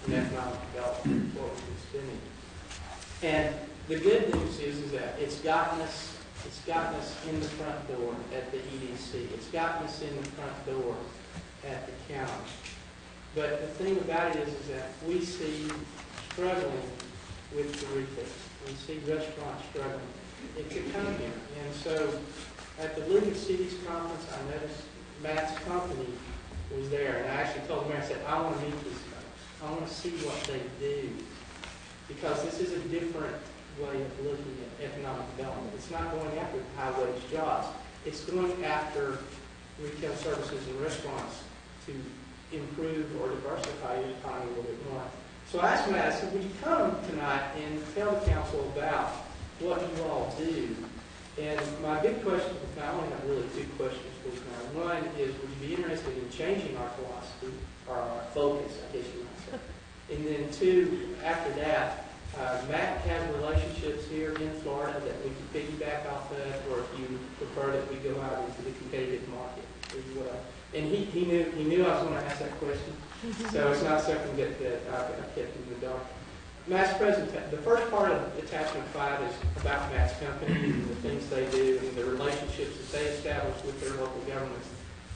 in economic development, what we've been spending. And the good news is that it's gotten us in the front door at the EDC. It's gotten us in the front door at the county. But the thing about it is that we see struggling with the retail. We see restaurants struggling. It's a company. And so at the League of Cities conference, I noticed Matt's company was there. And I actually told the mayor, I said, I want to meet these folks. I want to see what they do. Because this is a different way of looking at economic development. It's not going after high-wage jobs. It's going after retail services and restaurants to improve or diversify your economy a little bit more. So I asked Matt, I said, would you come tonight and tell the council about what you all do? And my big question, I only have really two questions for you now. One is, would you be interested in changing our philosophy, or our focus, I guess you might say. And then two, after that, Matt has relationships here in Florida that we can piggyback off of, or if you prefer that we go out into the competitive market as well. And he knew I was going to ask that question, so it's not something that I kept in the dark. Matt's presentation, the first part of attachment 5 is about Matt's company and the things they do and the relationships that they establish with their local governments.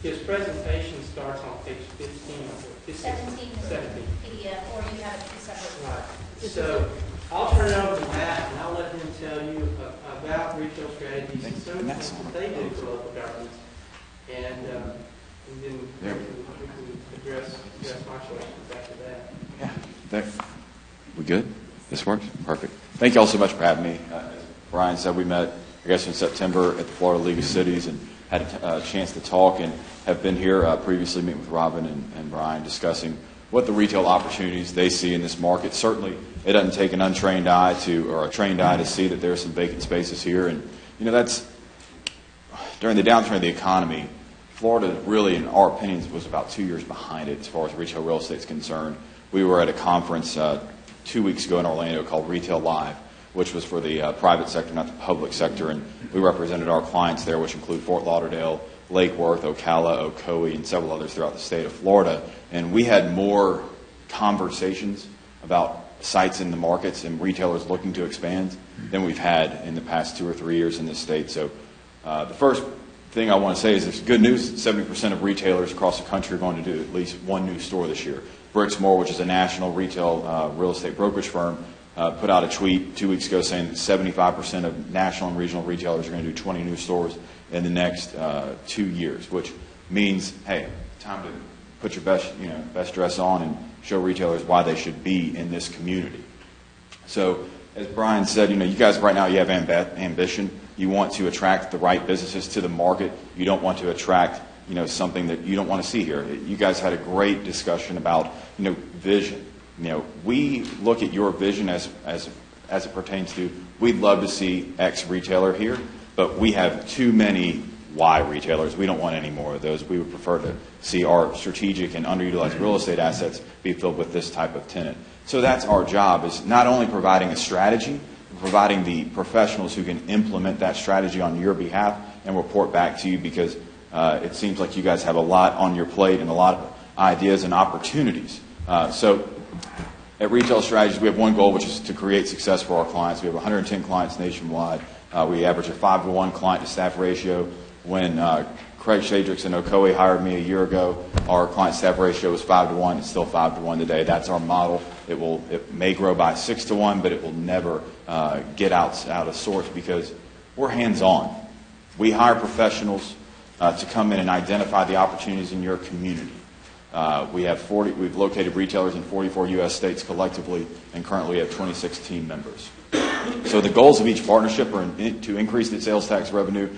His presentation starts on page 15. 17 PDF, or you have it separate. Right. So I'll turn it over to Matt, and I'll let him tell you about retail strategies and some of the things that they do for local governments. And then we can address my questions after that. Yeah. We good? This works? Perfect. Thank you all so much for having me. As Brian said, we met, I guess, in September at the Florida League of Cities and had a chance to talk and have been here previously meeting with Robin and Brian discussing what the retail opportunities they see in this market. Certainly, it doesn't take an untrained eye or a trained eye to see that there are some vacant spaces here. And, that's during the downturn of the economy, Florida really, in our opinions, was about 2 years behind it as far as retail real estate is concerned. We were at a conference 2 weeks ago in Orlando called Retail Live, which was for the private sector, not the public sector. And we represented our clients there, which include Fort Lauderdale, Lake Worth, Ocala, Ocoee, and several others throughout the state of Florida. And we had more conversations about sites in the markets and retailers looking to expand than we've had in the past 2 or 3 years in this state. So the first thing I want to say is there's good news. 70% of retailers across the country are going to do at least one new store this year. Brixmor, which is a national retail real estate brokerage firm, put out a tweet 2 weeks ago saying that 75% of national and regional retailers are going to do 20 new stores in the next 2 years, which means, hey, time to put your best dress on and show retailers why they should be in this community. So, as Brian said, you guys right now, you have ambition. You want to attract the right businesses to the market. You don't want to attract, something that you don't want to see here. You guys had a great discussion about, vision. We look at your vision as it pertains to, we'd love to see X retailer here, but we have too many Y retailers. We don't want any more of those. We would prefer to see our strategic and underutilized real estate assets be filled with this type of tenant. So that's our job, is not only providing a strategy, but providing the professionals who can implement that strategy on your behalf and report back to you, because it seems like you guys have a lot on your plate and a lot of ideas and opportunities. So at Retail Strategies, we have one goal, which is to create success for our clients. We have 110 clients nationwide. We average a 5-to-1 client-to-staff ratio. When Craig Shadrix and Ocoee hired me a year ago, our client-staff ratio was 5-to-1. It's still 5-to-1 today. That's our model. It may grow by 6-to-1, but it will never get out of sorts because we're hands-on. We hire professionals to come in and identify the opportunities in your community. We've located retailers in 44 U.S. states collectively, and currently we have 26 team members. So the goals of each partnership are to increase the sales tax revenue,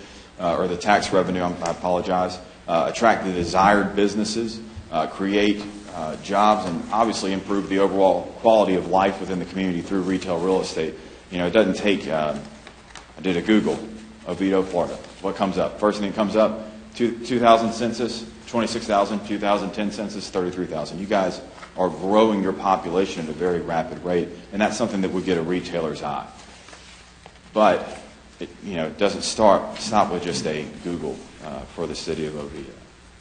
or the tax revenue, I apologize, attract the desired businesses, create jobs, and obviously improve the overall quality of life within the community through retail real estate. It doesn't take, I did a Google, Oviedo, Florida. What comes up? First thing that comes up, 2000 census, 26,000, 2010 census, 33,000. You guys are growing your population at a very rapid rate, and that's something that would get a retailer's eye. But it doesn't stop with just a Google for the city of Oviedo.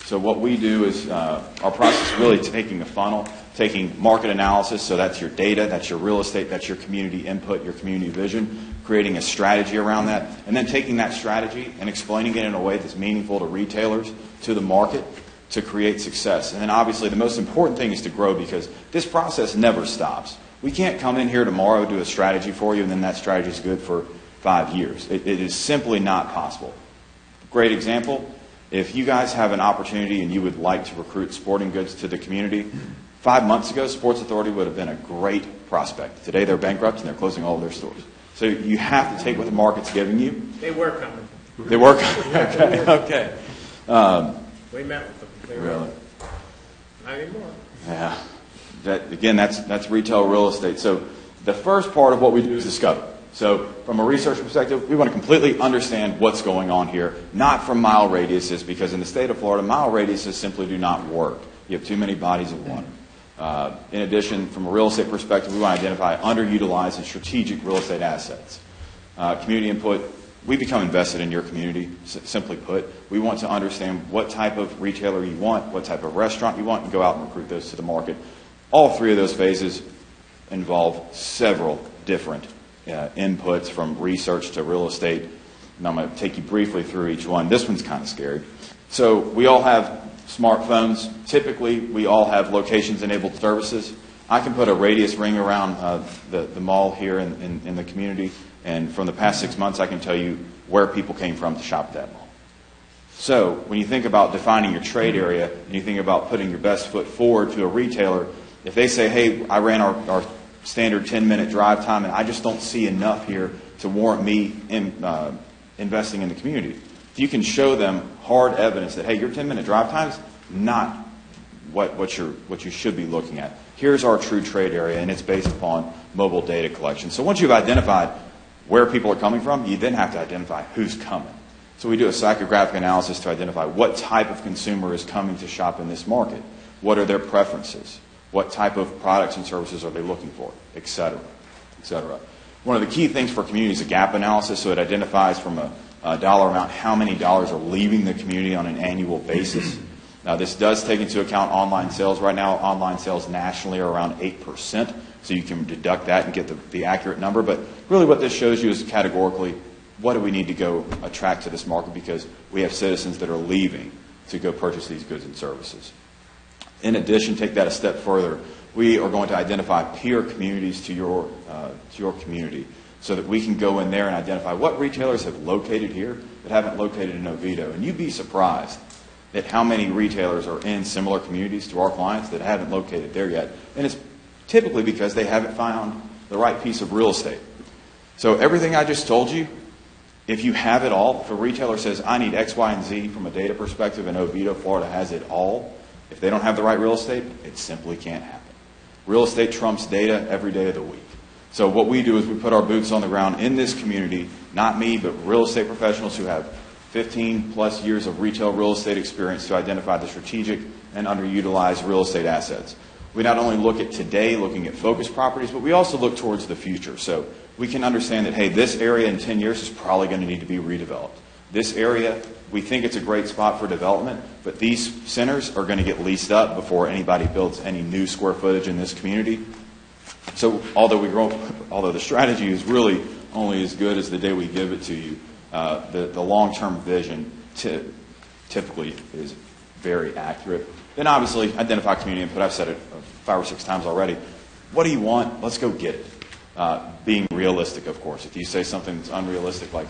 So what we do is our process is really taking a funnel, taking market analysis, so that's your data, that's your real estate, that's your community input, your community vision, creating a strategy around that, and then taking that strategy and explaining it in a way that's meaningful to retailers, to the market, to create success. And then obviously the most important thing is to grow, because this process never stops. We can't come in here tomorrow, do a strategy for you, and then that strategy is good for 5 years. It is simply not possible. Great example, if you guys have an opportunity and you would like to recruit sporting goods to the community, 5 months ago, Sports Authority would have been a great prospect. Today they're bankrupt and they're closing all of their stores. So you have to take what the market's giving you. They were coming. They were coming. Okay. We met with them. They were Really? not anymore. Yeah. That's retail real estate. So the first part of what we do is discover. So from a research perspective, we want to completely understand what's going on here, not from mile radiuses, because in the state of Florida, mile radiuses simply do not work. You have too many bodies of water. In addition, from a real estate perspective, we want to identify underutilized and strategic real estate assets. Community input, we become invested in your community, simply put. We want to understand what type of retailer you want, what type of restaurant you want, and go out and recruit those to the market. All three of those phases involve several different inputs, from research to real estate. And I'm going to take you briefly through each one. This one's kind of scary. So we all have smartphones. Typically, we all have locations-enabled services. I can put a radius ring around the mall here in the community, and from the past 6 months, I can tell you where people came from to shop at that mall. So when you think about defining your trade area, and you think about putting your best foot forward to a retailer, if they say, hey, I ran our standard 10-minute drive time, and I just don't see enough here to warrant me investing in the community. If you can show them hard evidence that, hey, your 10-minute drive time is not what you should be looking at. Here's our true trade area, and it's based upon mobile data collection. So once you've identified where people are coming from, you then have to identify who's coming. So we do a psychographic analysis to identify what type of consumer is coming to shop in this market. What are their preferences? What type of products and services are they looking for, et cetera, et cetera. One of the key things for community is a gap analysis, so it identifies from a dollar amount how many dollars are leaving the community on an annual basis. Now, this does take into account online sales. Right now, online sales nationally are around 8%, so you can deduct that and get the accurate number. But really what this shows you is categorically, what do we need to go attract to this market, because we have citizens that are leaving to go purchase these goods and services. In addition, take that a step further, we are going to identify peer communities to your community, so that we can go in there and identify what retailers have located here that haven't located in Oviedo. And you'd be surprised at how many retailers are in similar communities to our clients that haven't located there yet. And it's typically because they haven't found the right piece of real estate. So everything I just told you, if you have it all, if a retailer says, I need X, Y, and Z from a data perspective, and Oviedo, Florida has it all, if they don't have the right real estate, it simply can't happen. Real estate trumps data every day of the week. So what we do is we put our boots on the ground in this community, not me, but real estate professionals who have 15 plus years of retail real estate experience to identify the strategic and underutilized real estate assets. We not only look at today, looking at focus properties, but we also look towards the future. So we can understand that, hey, this area in 10 years is probably going to need to be redeveloped. This area, we think it's a great spot for development, but these centers are going to get leased up before anybody builds any new square footage in this community. So although the strategy is really only as good as the day we give it to you, the long-term vision typically is very accurate. Then obviously identify community input. I've said it 5 or 6 times already. What do you want? Let's go get it. Being realistic, of course. If you say something that's unrealistic, like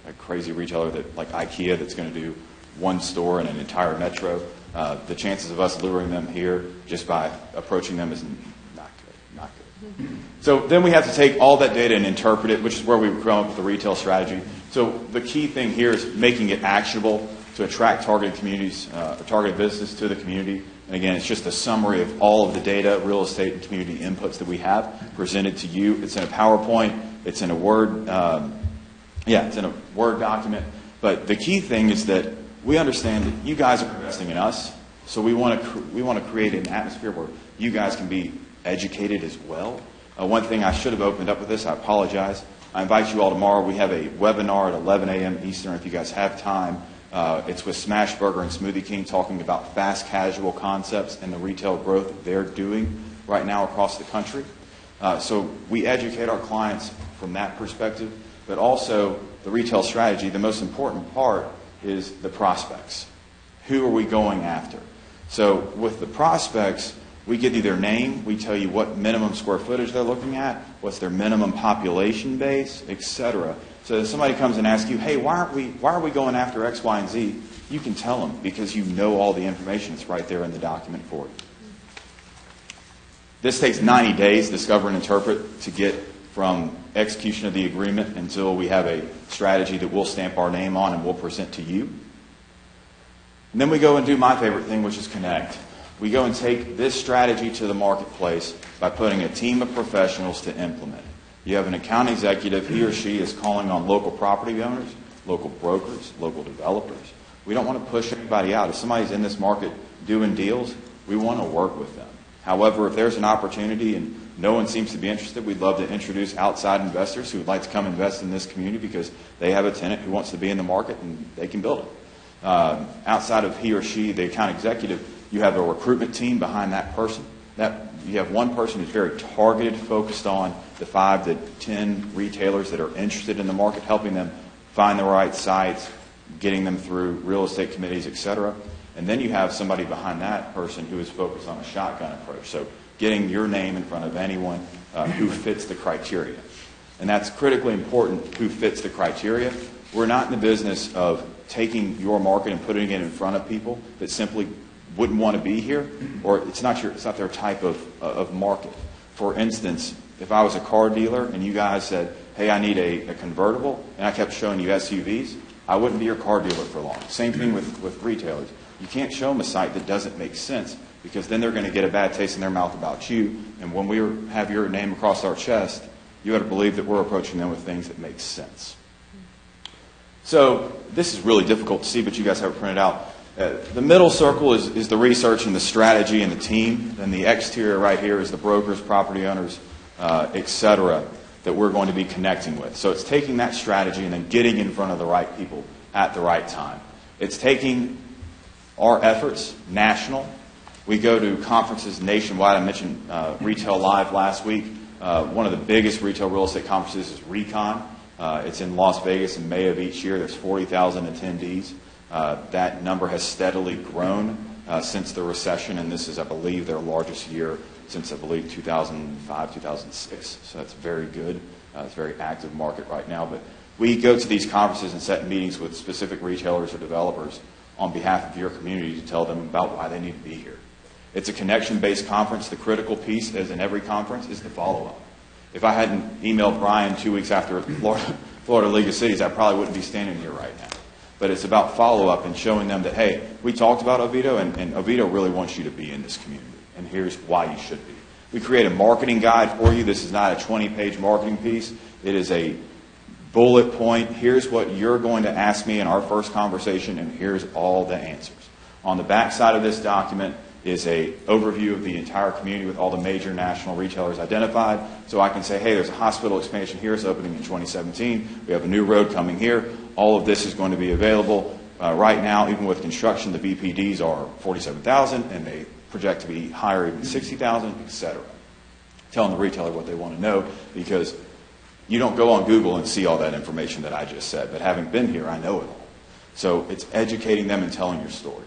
a crazy retailer like IKEA that's going to do one store in an entire metro, the chances of us luring them here just by approaching them is not good. So then we have to take all that data and interpret it, which is where we come up with the retail strategy. So the key thing here is making it actionable to attract targeted communities, targeted business to the community. And again, it's just a summary of all of the data, real estate, and community inputs that we have presented to you. It's in a PowerPoint. It's in a Word. It's in a Word document. But the key thing is that we understand that you guys are investing in us, so we want to create an atmosphere where you guys can be educated as well. One thing I should have opened up with this, I apologize. I invite you all tomorrow. We have a webinar at 11 a.m. Eastern if you guys have time. It's with Smashburger and Smoothie King talking about fast casual concepts and the retail growth that they're doing right now across the country. So we educate our clients from that perspective, but also the retail strategy. The most important part is the prospects. Who are we going after? So with the prospects, we give you their name, we tell you what minimum square footage they're looking at, what's their minimum population base, etc. So if somebody comes and asks you, hey, why are we going after X, Y, and Z? You can tell them because you know all the information. It's right there in the document for you. This takes 90 days, discover and interpret, to get from execution of the agreement until we have a strategy that we'll stamp our name on and we'll present to you. And then we go and do my favorite thing, which is connect. We go and take this strategy to the marketplace by putting a team of professionals to implement it. You have an account executive, he or she is calling on local property owners, local brokers, local developers. We don't want to push anybody out. If somebody's in this market doing deals, we want to work with them. However, if there's an opportunity and no one seems to be interested, we'd love to introduce outside investors who would like to come invest in this community because they have a tenant who wants to be in the market and they can build it. Outside of he or she, the account executive, you have a recruitment team behind that person. You have one person who's very targeted, focused on the 5 to 10 retailers that are interested in the market, helping them find the right sites, getting them through real estate committees, etc. And then you have somebody behind that person who is focused on a shotgun approach. So getting your name in front of anyone who fits the criteria. And that's critically important, who fits the criteria. We're not in the business of taking your market and putting it in front of people that simply wouldn't want to be here, or it's not their type of market. For instance, if I was a car dealer and you guys said, hey, I need a convertible, and I kept showing you SUVs, I wouldn't be your car dealer for long. Same thing with retailers. You can't show them a site that doesn't make sense, because then they're going to get a bad taste in their mouth about you, and when we have your name across our chest, you ought to believe that we're approaching them with things that make sense. So this is really difficult to see, but you guys have it printed out. The middle circle is the research and the strategy and the team. Then the exterior right here is the brokers, property owners, etc. that we're going to be connecting with. So it's taking that strategy and then getting in front of the right people at the right time. It's taking our efforts national. We go to conferences nationwide. I mentioned Retail Live last week. One of the biggest retail real estate conferences is Recon. It's in Las Vegas in May of each year. There's 40,000 attendees. That number has steadily grown since the recession, and this is, I believe, their largest year since, I believe, 2005, 2006. So that's very good. It's a very active market right now. But we go to these conferences and set meetings with specific retailers or developers on behalf of your community to tell them about why they need to be here. It's a connection-based conference. The critical piece, as in every conference, is the follow-up. If I hadn't emailed Brian 2 weeks after Florida League of Cities, I probably wouldn't be standing here right now. But it's about follow-up and showing them that, hey, we talked about Oviedo, and Oviedo really wants you to be in this community, and here's why you should be. We create a marketing guide for you. This is not a 20-page marketing piece. It is a bullet point. Here's what you're going to ask me in our first conversation, and here's all the answers. On the back side of this document is a overview of the entire community with all the major national retailers identified. So I can say, hey, there's a hospital expansion here. It's opening in 2017. We have a new road coming here. All of this is going to be available. Right now, even with construction, the BPDs are 47,000, and they project to be higher, even 60,000, etc. Telling the retailer what they want to know, because you don't go on Google and see all that information that I just said. But having been here, I know it all. So it's educating them and telling your story.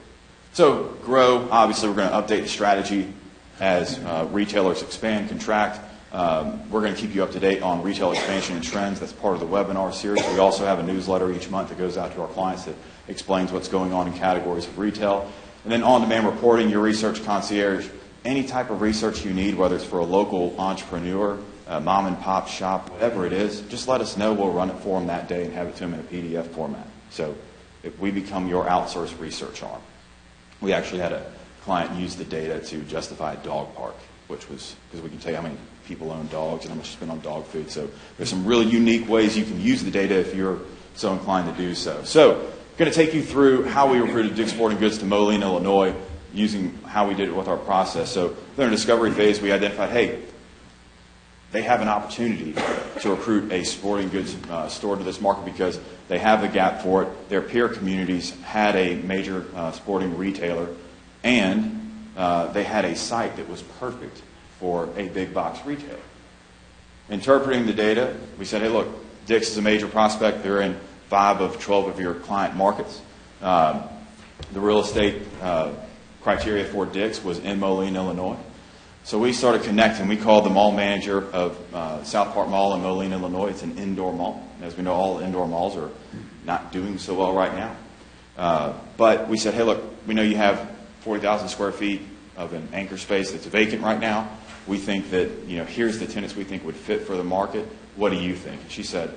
So grow, obviously we're going to update the strategy as retailers expand, contract. We're going to keep you up to date on retail expansion and trends. That's part of the webinar series. We also have a newsletter each month that goes out to our clients that explains what's going on in categories of retail. And then on-demand reporting, your research concierge, any type of research you need, whether it's for a local entrepreneur, a mom and pop shop, whatever it is, just let us know. We'll run it for them that day and have it to them in a PDF format. So if we become your outsourced research arm. We actually had a client use the data to justify a dog park, which was because we can tell you how many people own dogs and how much you spend on dog food. So there's some really unique ways you can use the data if you're so inclined to do so. So I'm going to take you through how we recruited Dick's Sporting Goods to Moline, Illinois, using how we did it with our process. So during the discovery phase, we identified, hey, they have an opportunity to recruit a sporting goods store to this market because they have the gap for it. Their peer communities had a major sporting retailer, and they had a site that was perfect for a big box retailer. Interpreting the data, we said, hey, look, Dick's is a major prospect. They're in 5 of 12 of your client markets. The real estate criteria for Dick's was in Moline, Illinois. So we started connecting. We called the mall manager of South Park Mall in Moline, Illinois. It's an indoor mall. As we know, all indoor malls are not doing so well right now. But we said, hey, look, we know you have 40,000 square feet of an anchor space that's vacant right now. We think that, here's the tenants we think would fit for the market. What do you think? And she said,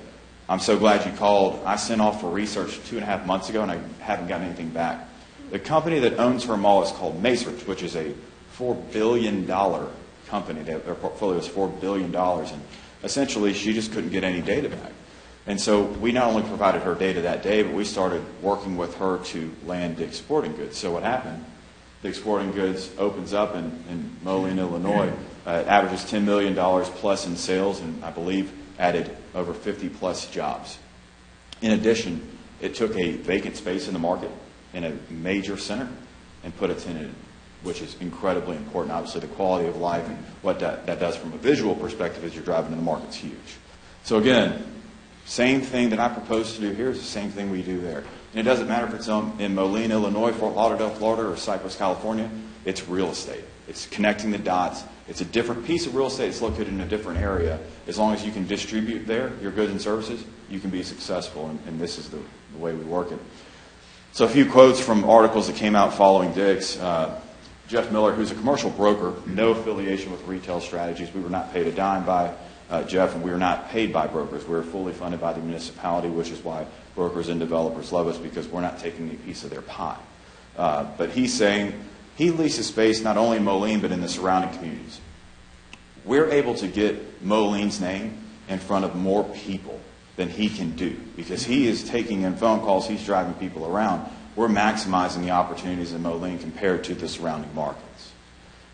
I'm so glad you called. I sent off for research 2.5 months ago, and I haven't gotten anything back. The company that owns her mall is called Macerich, which is a $4 billion company. Their portfolio is $4 billion, and essentially she just couldn't get any data back. And so we not only provided her data that day, but we started working with her to land Dick's Sporting Goods. So what happened? Dick's Sporting Goods opens up in Moline, Illinois. It averages $10 million plus in sales, and I believe added over 50 plus jobs. In addition, it took a vacant space in the market in a major center and put a tenant in, which is incredibly important. Obviously, the quality of life and what that does from a visual perspective as you're driving in the market is huge. So again, same thing that I propose to do here is the same thing we do there. And it doesn't matter if it's in Moline, Illinois, Fort Lauderdale, Florida, or Cypress, California. It's real estate. It's connecting the dots. It's a different piece of real estate. It's located in a different area. As long as you can distribute there your goods and services, you can be successful. And this is the way we work it. So a few quotes from articles that came out following Dick's. Jeff Miller, who's a commercial broker, no affiliation with retail strategies. We were not paid a dime by Jeff, and we were not paid by brokers. We were fully funded by the municipality, which is why brokers and developers love us, because we're not taking a piece of their pie. But he's saying he leases space not only in Moline, but in the surrounding communities. We're able to get Moline's name in front of more people than he can do, because he is taking in phone calls, he's driving people around. We're maximizing the opportunities in Moline compared to the surrounding markets.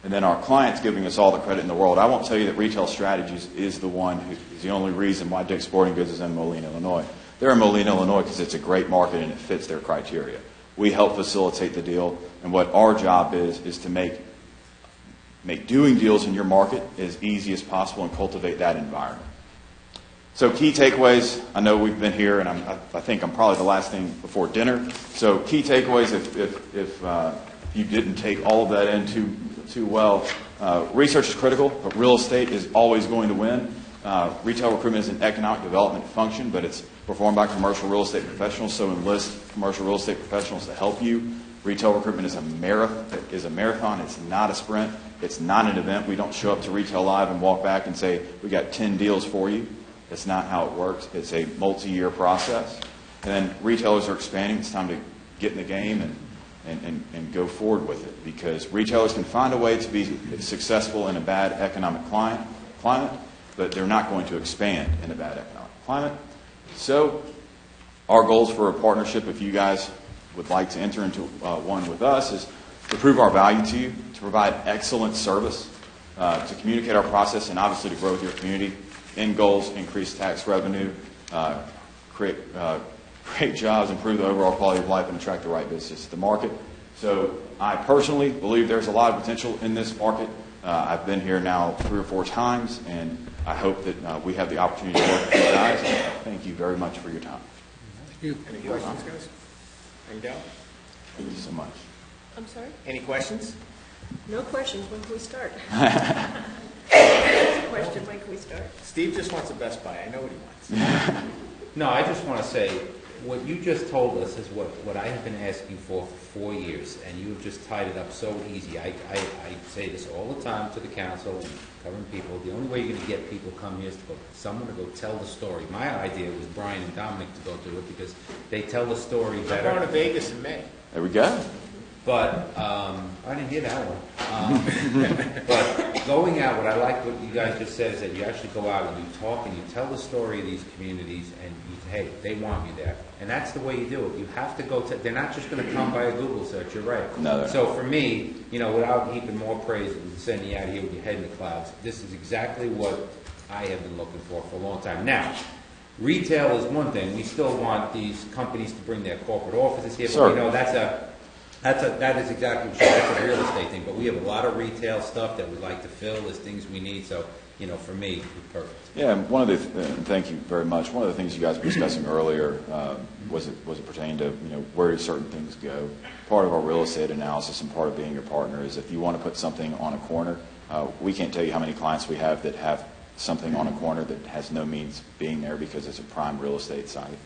And then our clients giving us all the credit in the world. I won't tell you that Retail Strategies is the one who is the only reason why Dick's Sporting Goods is in Moline, Illinois. They're in Moline, Illinois because it's a great market and it fits their criteria. We help facilitate the deal, and what our job is to make doing deals in your market as easy as possible and cultivate that environment. So key takeaways. I know we've been here, and I think I'm probably the last thing before dinner. So key takeaways, if you didn't take all of that in too well, research is critical, but real estate is always going to win. Retail recruitment is an economic development function, but it's performed by commercial real estate professionals, so enlist commercial real estate professionals to help you. Retail recruitment is a marathon. It's not a sprint. It's not an event. We don't show up to Retail Live and walk back and say, we got 10 deals for you. That's not how it works. It's a multi-year process. And then retailers are expanding. It's time to get in the game and go forward with it, because retailers can find a way to be successful in a bad economic climate, but they're not going to expand in a bad economic climate. So our goals for a partnership, if you guys would like to enter into one with us, is to prove our value to you, to provide excellent service, to communicate our process, and obviously to grow with your community. End goals: increase tax revenue, create jobs, improve the overall quality of life, and attract the right business to the market. So I personally believe there's a lot of potential in this market. I've been here now 3 or 4 times, and I hope that we have the opportunity to work with you guys. Thank you very much for your time. Thank you. Any questions, guys? Rendell? Thank you so much. I'm sorry? Any questions? No questions. When can we start? That's a question. When can we start? Steve just wants a Best Buy. I know what he wants. No, I just want to say, what you just told us is what I have been asking for 4 years, and you have just tied it up so easy. I say this all the time to the council and covering people. The only way you're going to get people come here is to go, someone to go tell the story. My idea was Brian and Dominic to go do it because they tell the story I'm better. going to Vegas in May. There we go. But I didn't hear that one. But going out, what I like what you guys just said is that you actually go out and you talk and you tell the story of these communities, and you, hey, they want you there, and that's the way you do it. You have to go. They're not just going to come by a Google search. You're right. No, they're so for me, without heaping more praise and sending you out here with your head in the clouds, this is exactly what I have been looking for a long time. Now, retail is one thing. We still want these companies to bring their corporate offices here, Sure. but that is exactly what that's a real estate thing. But we have a lot of retail stuff that we'd like to fill. There's things we need. So, for me, it's perfect. Yeah, and thank you very much. One of the things you guys were discussing earlier was it pertaining to where do certain things go. Part of our real estate analysis and part of being your partner is if you want to put something on a corner, we can't tell you how many clients we have that have something on a corner that has no means being there because it's a prime real estate site.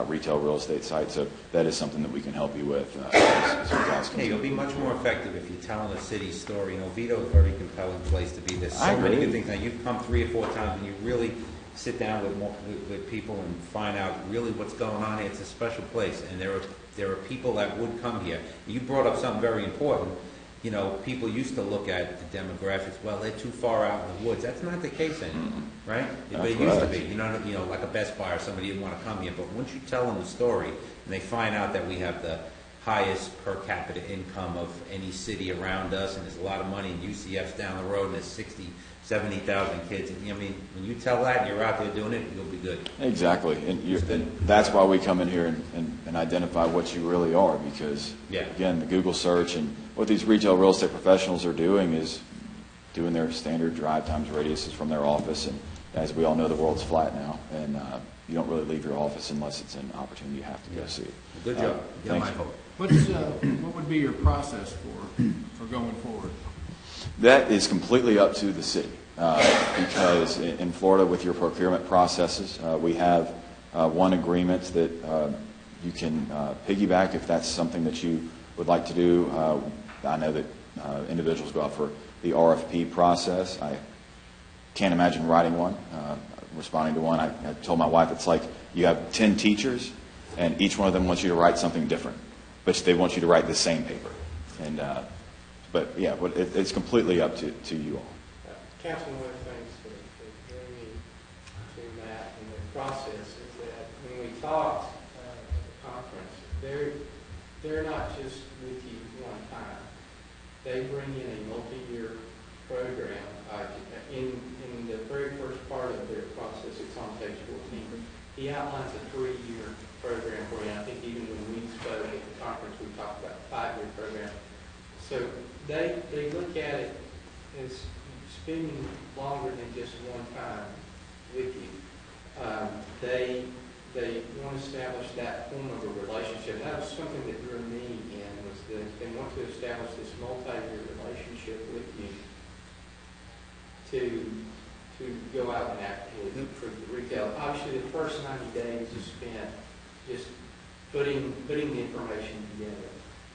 Retail real estate site, so that is something that we can help you with. As you guys Hey, you'll be much more effective if you're telling a city story. Vito is a very compelling place to be. There's so many good things. Now, you've come 3 or 4 times, and you really sit down with people and find out really what's going on here. It's a special place, and there are people that would come here. You brought up something very important. People used to look at the demographics. Well, they're too far out in the woods. That's not the case anymore, right? But it used to be. Like a Best Buy or somebody didn't want to come here. But once you tell them the story, and they find out that we have the highest per capita income of any city around us, and there's a lot of money, and UCF's down the road, and there's 60, 70,000 kids. And, when you tell that and you're out there doing it, you'll be good. Exactly, and that's why we come in here and identify what you really are, because, again, the Google search and what these retail real estate professionals are doing is doing their standard drive times radiuses from their office, and as we all know, the world's flat now, and you don't really leave your office unless it's an opportunity you have to go see. Good job. Thank you. What would be your process for going forward? That is completely up to the city, because in Florida, with your procurement processes, we have one agreement that you can piggyback if that's something that you would like to do. I know that individuals go out for the RFP process. I can't imagine writing one, responding to one. I told my wife it's like you have 10 teachers, and each one of them wants you to write something different, but they want you to write the same paper. And but yeah, it's completely up to you all. Councilman, one of the things that bring me to that and the process is that when we talked at the conference, they're not just with you one time. They bring in a multi-year program. In the very first part of their process, it's on page 14. He outlines a 3-year program for you. I think even when we spoke at the conference, we talked about a 5-year program. So they look at it as spending longer than just one time with you. They want to establish that form of a relationship. That was something that drew me in, was that they want to establish this multi-year relationship with you to go out and actively improve the retail. Obviously, the first 90 days is spent just putting the information together.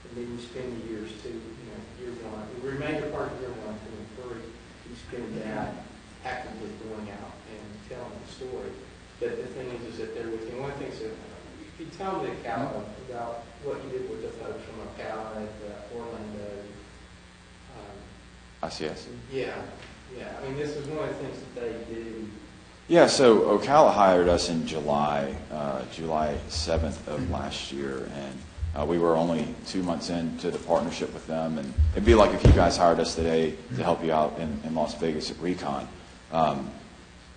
And then you spend the years year 1. The remainder part of year 1 to 3, you spend that actively going out and telling the story. But the thing is that they're with you. One of the things that, if you tell the Ocala about what you did with the folks from Ocala at Orlando. ICS? Yeah. I mean, this is one of the things that they do. Yeah, so Ocala hired us in July 7th of last year, and we were only 2 months into the partnership with them. And it'd be like if you guys hired us today to help you out in Las Vegas at Recon.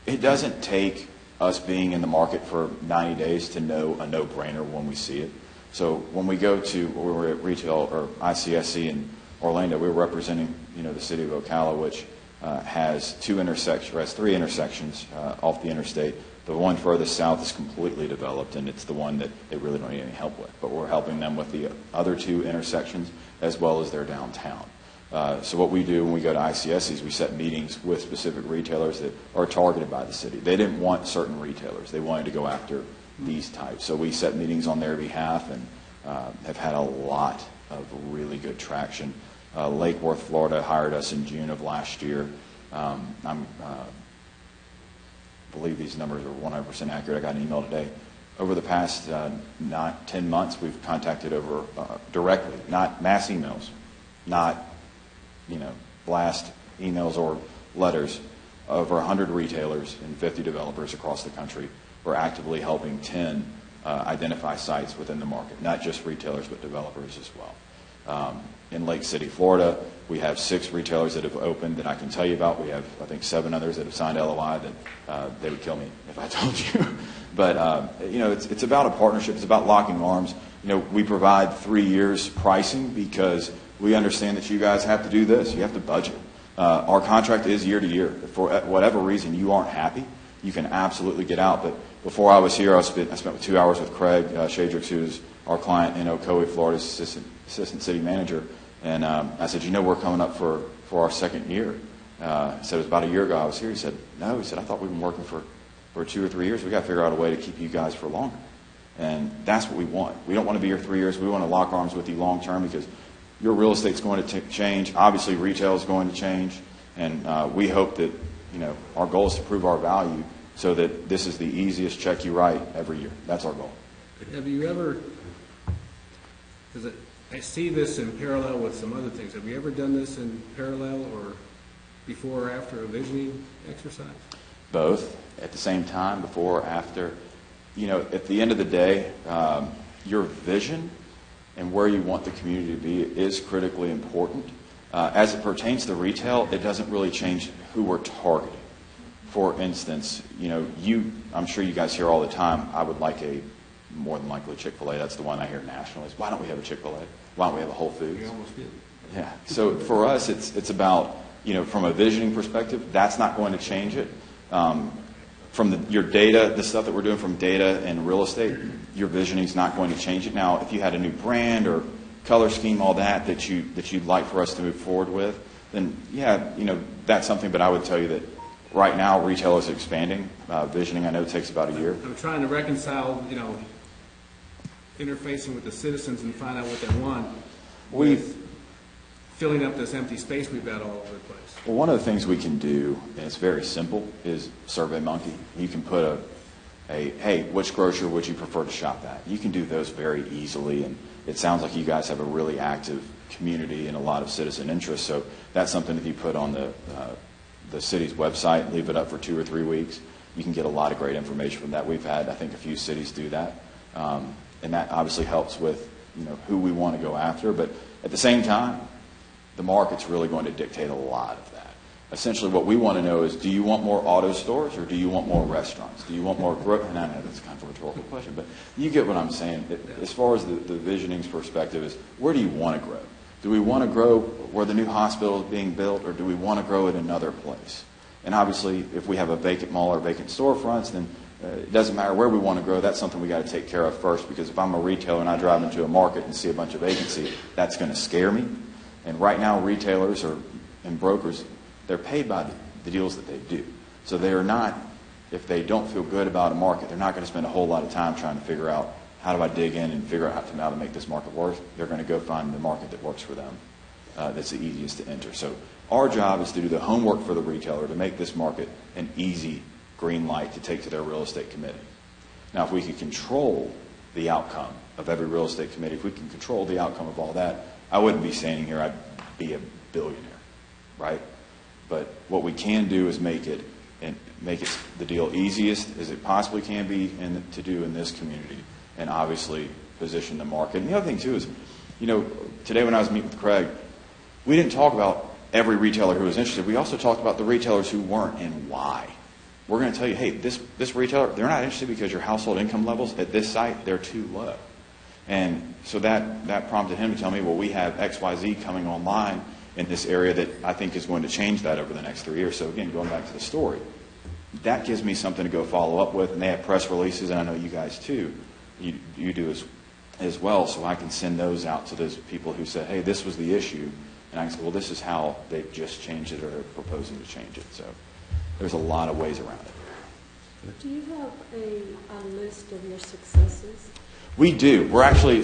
It doesn't take us being in the market for 90 days to know a no-brainer when we see it. So when we go to, we were at retail or ICSC in Orlando, we were representing the city of Ocala, which has 3 intersections off the interstate. The one furthest south is completely developed, and it's the one that they really don't need any help with. But we're helping them with the other two intersections as well as their downtown. So what we do when we go to ICSCs, we set meetings with specific retailers that are targeted by the city. They didn't want certain retailers. They wanted to go after these types. So we set meetings on their behalf and have had a lot of really good traction. Lake Worth, Florida hired us in June of last year. I believe these numbers are 100% accurate. I got an email today. Over the past 10 months, we've contacted over directly, not mass emails, not blast emails or letters, over 100 retailers and 50 developers across the country. We're actively helping 10 identify sites within the market, not just retailers, but developers as well. In Lake City, Florida, we have 6 retailers that have opened that I can tell you about. We have, I think, 7 others that have signed LOI that they would kill me if I told you. But, it's about a partnership. It's about locking arms. We provide 3 years pricing because we understand that you guys have to do this. You have to budget. Our contract is year to year. If for whatever reason you aren't happy, you can absolutely get out. But before I was here, I spent 2 hours with Craig Shadrix, who's our client in Ocoee, Florida's assistant city manager. And I said, we're coming up for our second year. I said, it was about a year ago I was here. He said, no. He said, I thought we've been working for 2 or 3 years. We've got to figure out a way to keep you guys for longer. And that's what we want. We don't want to be here 3 years. We want to lock arms with you long term because your real estate's going to change. Obviously, retail is going to change. And we hope that, our goal is to prove our value so that this is the easiest check you write every year. That's our goal. Have you ever, because I see this in parallel with some other things, have you ever done this in parallel or before or after a visioning exercise? Both, at the same time, before or after. At the end of the day, your vision and where you want the community to be is critically important. As it pertains to retail, it doesn't really change who we're targeting. For instance, I'm sure you guys hear all the time, I would like more than likely Chick-fil-A. That's the one I hear nationally. Is why don't we have a Chick-fil-A? Why don't we have a Whole Foods? You almost did. Yeah. So for us, it's about, from a visioning perspective, that's not going to change it. From your data, the stuff that we're doing from data and real estate, your visioning is not going to change it. Now, if you had a new brand or color scheme, all that you'd like for us to move forward with, then that's something. But I would tell you that right now, retail is expanding. Visioning, I know, takes about a year. I'm trying to reconcile, interfacing with the citizens and find out what they want with filling up this empty space we've got all over the place. Well, one of the things we can do, and it's very simple, is SurveyMonkey. You can put hey, which grocer would you prefer to shop at? You can do those very easily, and it sounds like you guys have a really active community and a lot of citizen interest. So that's something if you put on the city's website, leave it up for 2 or 3 weeks, you can get a lot of great information from that. We've had, I think, a few cities do that, and that obviously helps with who we want to go after. But at the same time, the market's really going to dictate a lot of that. Essentially, what we want to know is, do you want more auto stores or do you want more restaurants? Do you want more growth? And I know that's kind of a rhetorical question, but you get what I'm saying. As far as the visioning's perspective is, where do you want to grow? Do we want to grow where the new hospital is being built, or do we want to grow at another place? And obviously, if we have a vacant mall or vacant storefronts, then it doesn't matter where we want to grow. That's something we got to take care of first, because if I'm a retailer and I drive into a market and see a bunch of vacancy, that's going to scare me. And right now, retailers and brokers, they're paid by the deals that they do. So they are not, if they don't feel good about a market, they're not going to spend a whole lot of time trying to figure out, how do I dig in and figure out how to make this market work? They're going to go find the market that works for them, that's the easiest to enter. So our job is to do the homework for the retailer to make this market an easy green light to take to their real estate committee. Now, if we can control the outcome of every real estate committee, if we can control the outcome of all that, I wouldn't be standing here. I'd be a billionaire, right? But what we can do is make it the deal easiest as it possibly can be to do in this community, and obviously position the market. And the other thing too is, today when I was meeting with Craig, we didn't talk about every retailer who was interested. We also talked about the retailers who weren't and why. We're going to tell you, hey, this retailer, they're not interested because your household income levels at this site, they're too low. And so that prompted him to tell me, well, we have XYZ coming online in this area that I think is going to change that over the next 3 years. So again, going back to the story, that gives me something to go follow up with. And they have press releases, and I know you guys too. You do as well, so I can send those out to those people who said, hey, this was the issue. And I can say, well, this is how they've just changed it or they're proposing to change it. So there's a lot of ways around it. Do you have a list of your successes? We do. We're actually,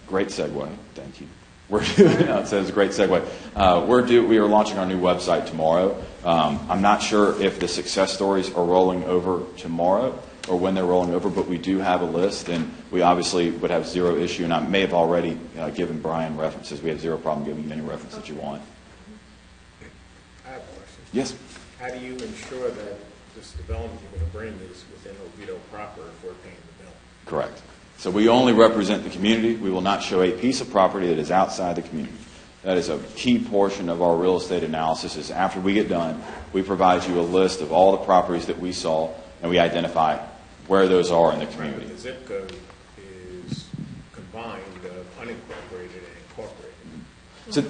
great segue. Thank you. We're doing, it says great segue. We are launching our new website tomorrow. I'm not sure if the success stories are rolling over tomorrow or when they're rolling over, but we do have a list, and we obviously would have zero issue, and I may have already given Brian references. We have zero problem giving you any reference that you want. I have a question. Yes. How do you ensure that this development you're going to bring is within Oviedo proper if we're paying the bill? Correct. So we only represent the community. We will not show a piece of property that is outside the community. That is a key portion of our real estate analysis. Is after we get done, we provide you a list of all the properties that we saw, and we identify where those are in the community. The zip code is combined of unincorporated and incorporated. So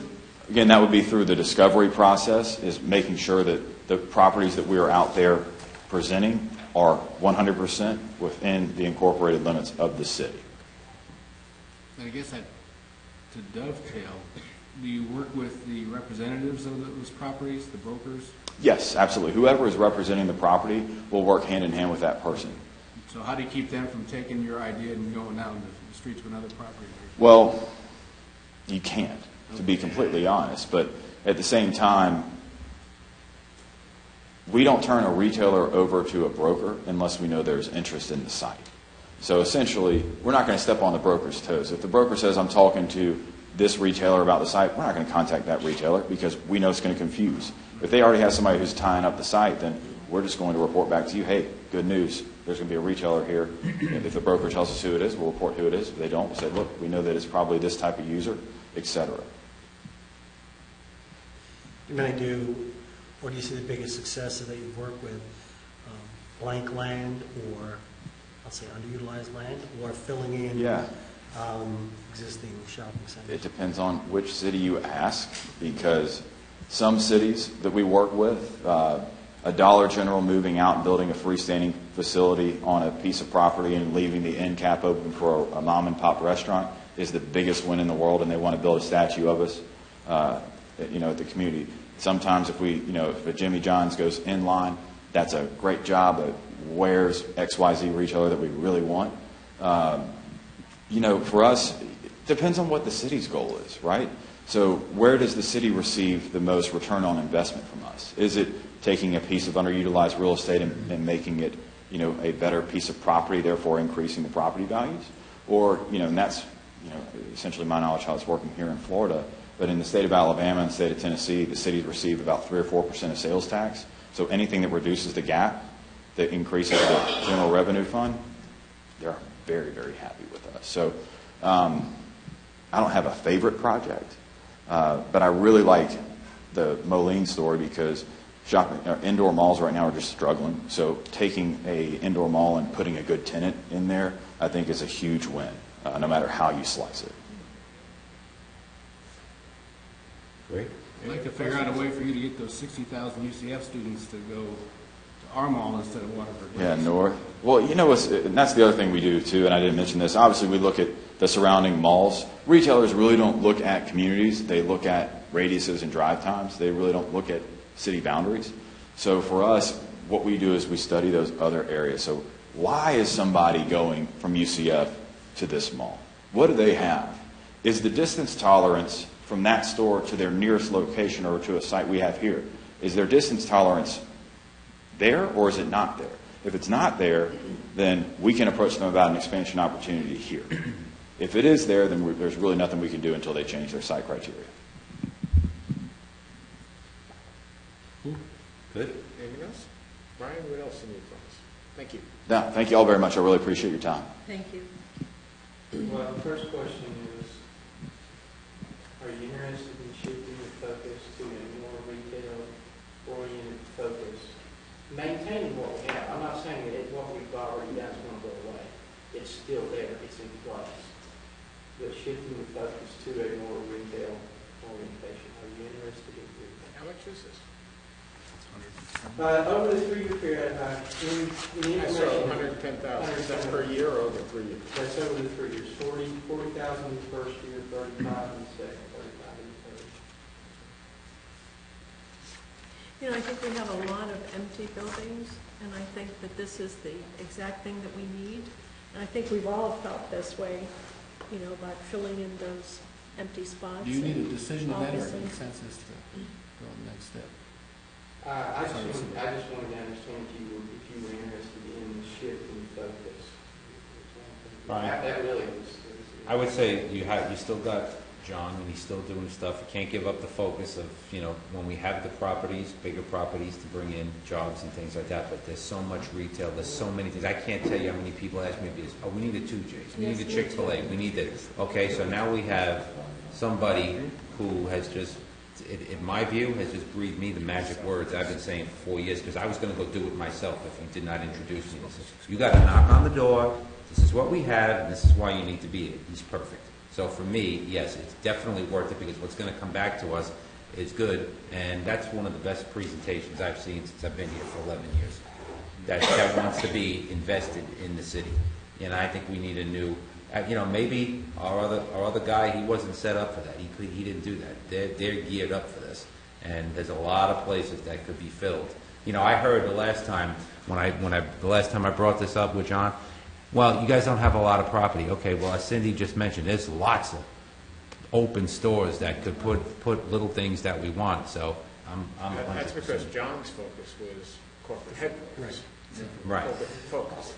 again, that would be through the discovery process, is making sure that the properties that we are out there presenting are 100% within the incorporated limits of the city. And I guess that, to dovetail, do you work with the representatives of those properties, the brokers? Yes, absolutely. Whoever is representing the property will work hand in hand with that person. So how do you keep them from taking your idea and going down the streets with another property? Well, you can't, to be completely honest. But at the same time, we don't turn a retailer over to a broker unless we know there's interest in the site. So essentially, we're not going to step on the broker's toes. If the broker says, I'm talking to this retailer about the site, we're not going to contact that retailer because we know it's going to confuse. If they already have somebody who's tying up the site, then we're just going to report back to you, hey, good news, there's going to be a retailer here. If the broker tells us who it is, we'll report who it is. If they don't, we'll say, look, we know that it's probably this type of user, etc. What do you see the biggest successes that you've worked with? Blank land, or I'll say underutilized land, or filling in existing shopping centers? It depends on which city you ask, because some cities that we work with, a Dollar General moving out and building a freestanding facility on a piece of property and leaving the end cap open for a mom and pop restaurant is the biggest win in the world, and they want to build a statue of us, at the community. Sometimes if a Jimmy John's goes in line, that's a great job, but where's XYZ retailer that we really want? For us, it depends on what the city's goal is, right? So where does the city receive the most return on investment from us? Is it taking a piece of underutilized real estate and making it, a better piece of property, therefore increasing the property values? Or, and that's, essentially my knowledge how it's working here in Florida. But in the state of Alabama and the state of Tennessee, the cities receive about 3 or 4% of sales tax. So anything that reduces the gap, that increases the general revenue fund, they're very, very happy with us. So I don't have a favorite project, but I really like the Moline story because indoor malls right now are just struggling. So taking a indoor mall and putting a good tenant in there, I think is a huge win, no matter how you slice it. Great. I'd like to figure out a way for you to get those 60,000 UCF students to go to our mall instead of Waterford. Yeah, north. Well, and that's the other thing we do too, and I didn't mention this. Obviously, we look at the surrounding malls. Retailers really don't look at communities. They look at radiuses and drive times. They really don't look at city boundaries. So for us, what we do is we study those other areas. So why is somebody going from UCF to this mall? What do they have? Is the distance tolerance from that store to their nearest location or to a site we have here, is their distance tolerance there or is it not there? If it's not there, then we can approach them about an expansion opportunity here. If it is there, then there's really nothing we can do until they change their site criteria. Good. Anything else? Brian, what else do you need from us? Thank you. No, thank you all very much. I really appreciate your time. Thank you. Well, the first question is, are you interested in shifting the focus to a more retail-oriented focus? Maintaining what we have. I'm not saying that what we've already done is going to go away. It's still there. It's in place. But shifting the focus to a more retail orientation. Are you interested in doing that? How much is this? Over the 3-year period, in the I saw information, 110,000, is that per year or over 3 years? that's over the 3 years, 40,000 in the first year, 35 in the second, 35 in the third. You know, I think we have a lot of empty buildings, and I think that this is the exact thing that we need. And I think we've all felt this way, you know, by filling in those empty spots. Do you need a decision on that or a Obviously. consensus to go on the next step? I just wanted to understand if you were interested in the shift in focus. Right. That really was. I would say you still got John, and he's still doing stuff. You can't give up the focus of, you know, when we have the properties, bigger properties to bring in jobs and things like that, but there's so much retail, there's so many things. I can't tell you how many people ask me, oh, we need a 2J's, we need a Chick-fil-A, we need this. Okay, so now we have somebody who has just, in my view, has just breathed me the magic words I've been saying for 4 years, because I was going to go do it myself if you did not introduce me. You got to knock on the door, this is what we have, and this is why you need to be here. He's perfect. So for me, yes, it's definitely worth it, because what's going to come back to us is good, and that's one of the best presentations I've seen since I've been here for 11 years. That wants to be invested in the city, and I think we need a new. You know, maybe our other guy, he wasn't set up for that. He didn't do that. They're geared up for this, and there's a lot of places that could be filled. You know, I heard the last time the last time I brought this up with John. Well, you guys don't have a lot of property. Okay, well, as Cindy just mentioned, there's lots of open stores that could put little things that we want. So I'm That's because John's focus was corporate headquarters. Right. Corporate focus.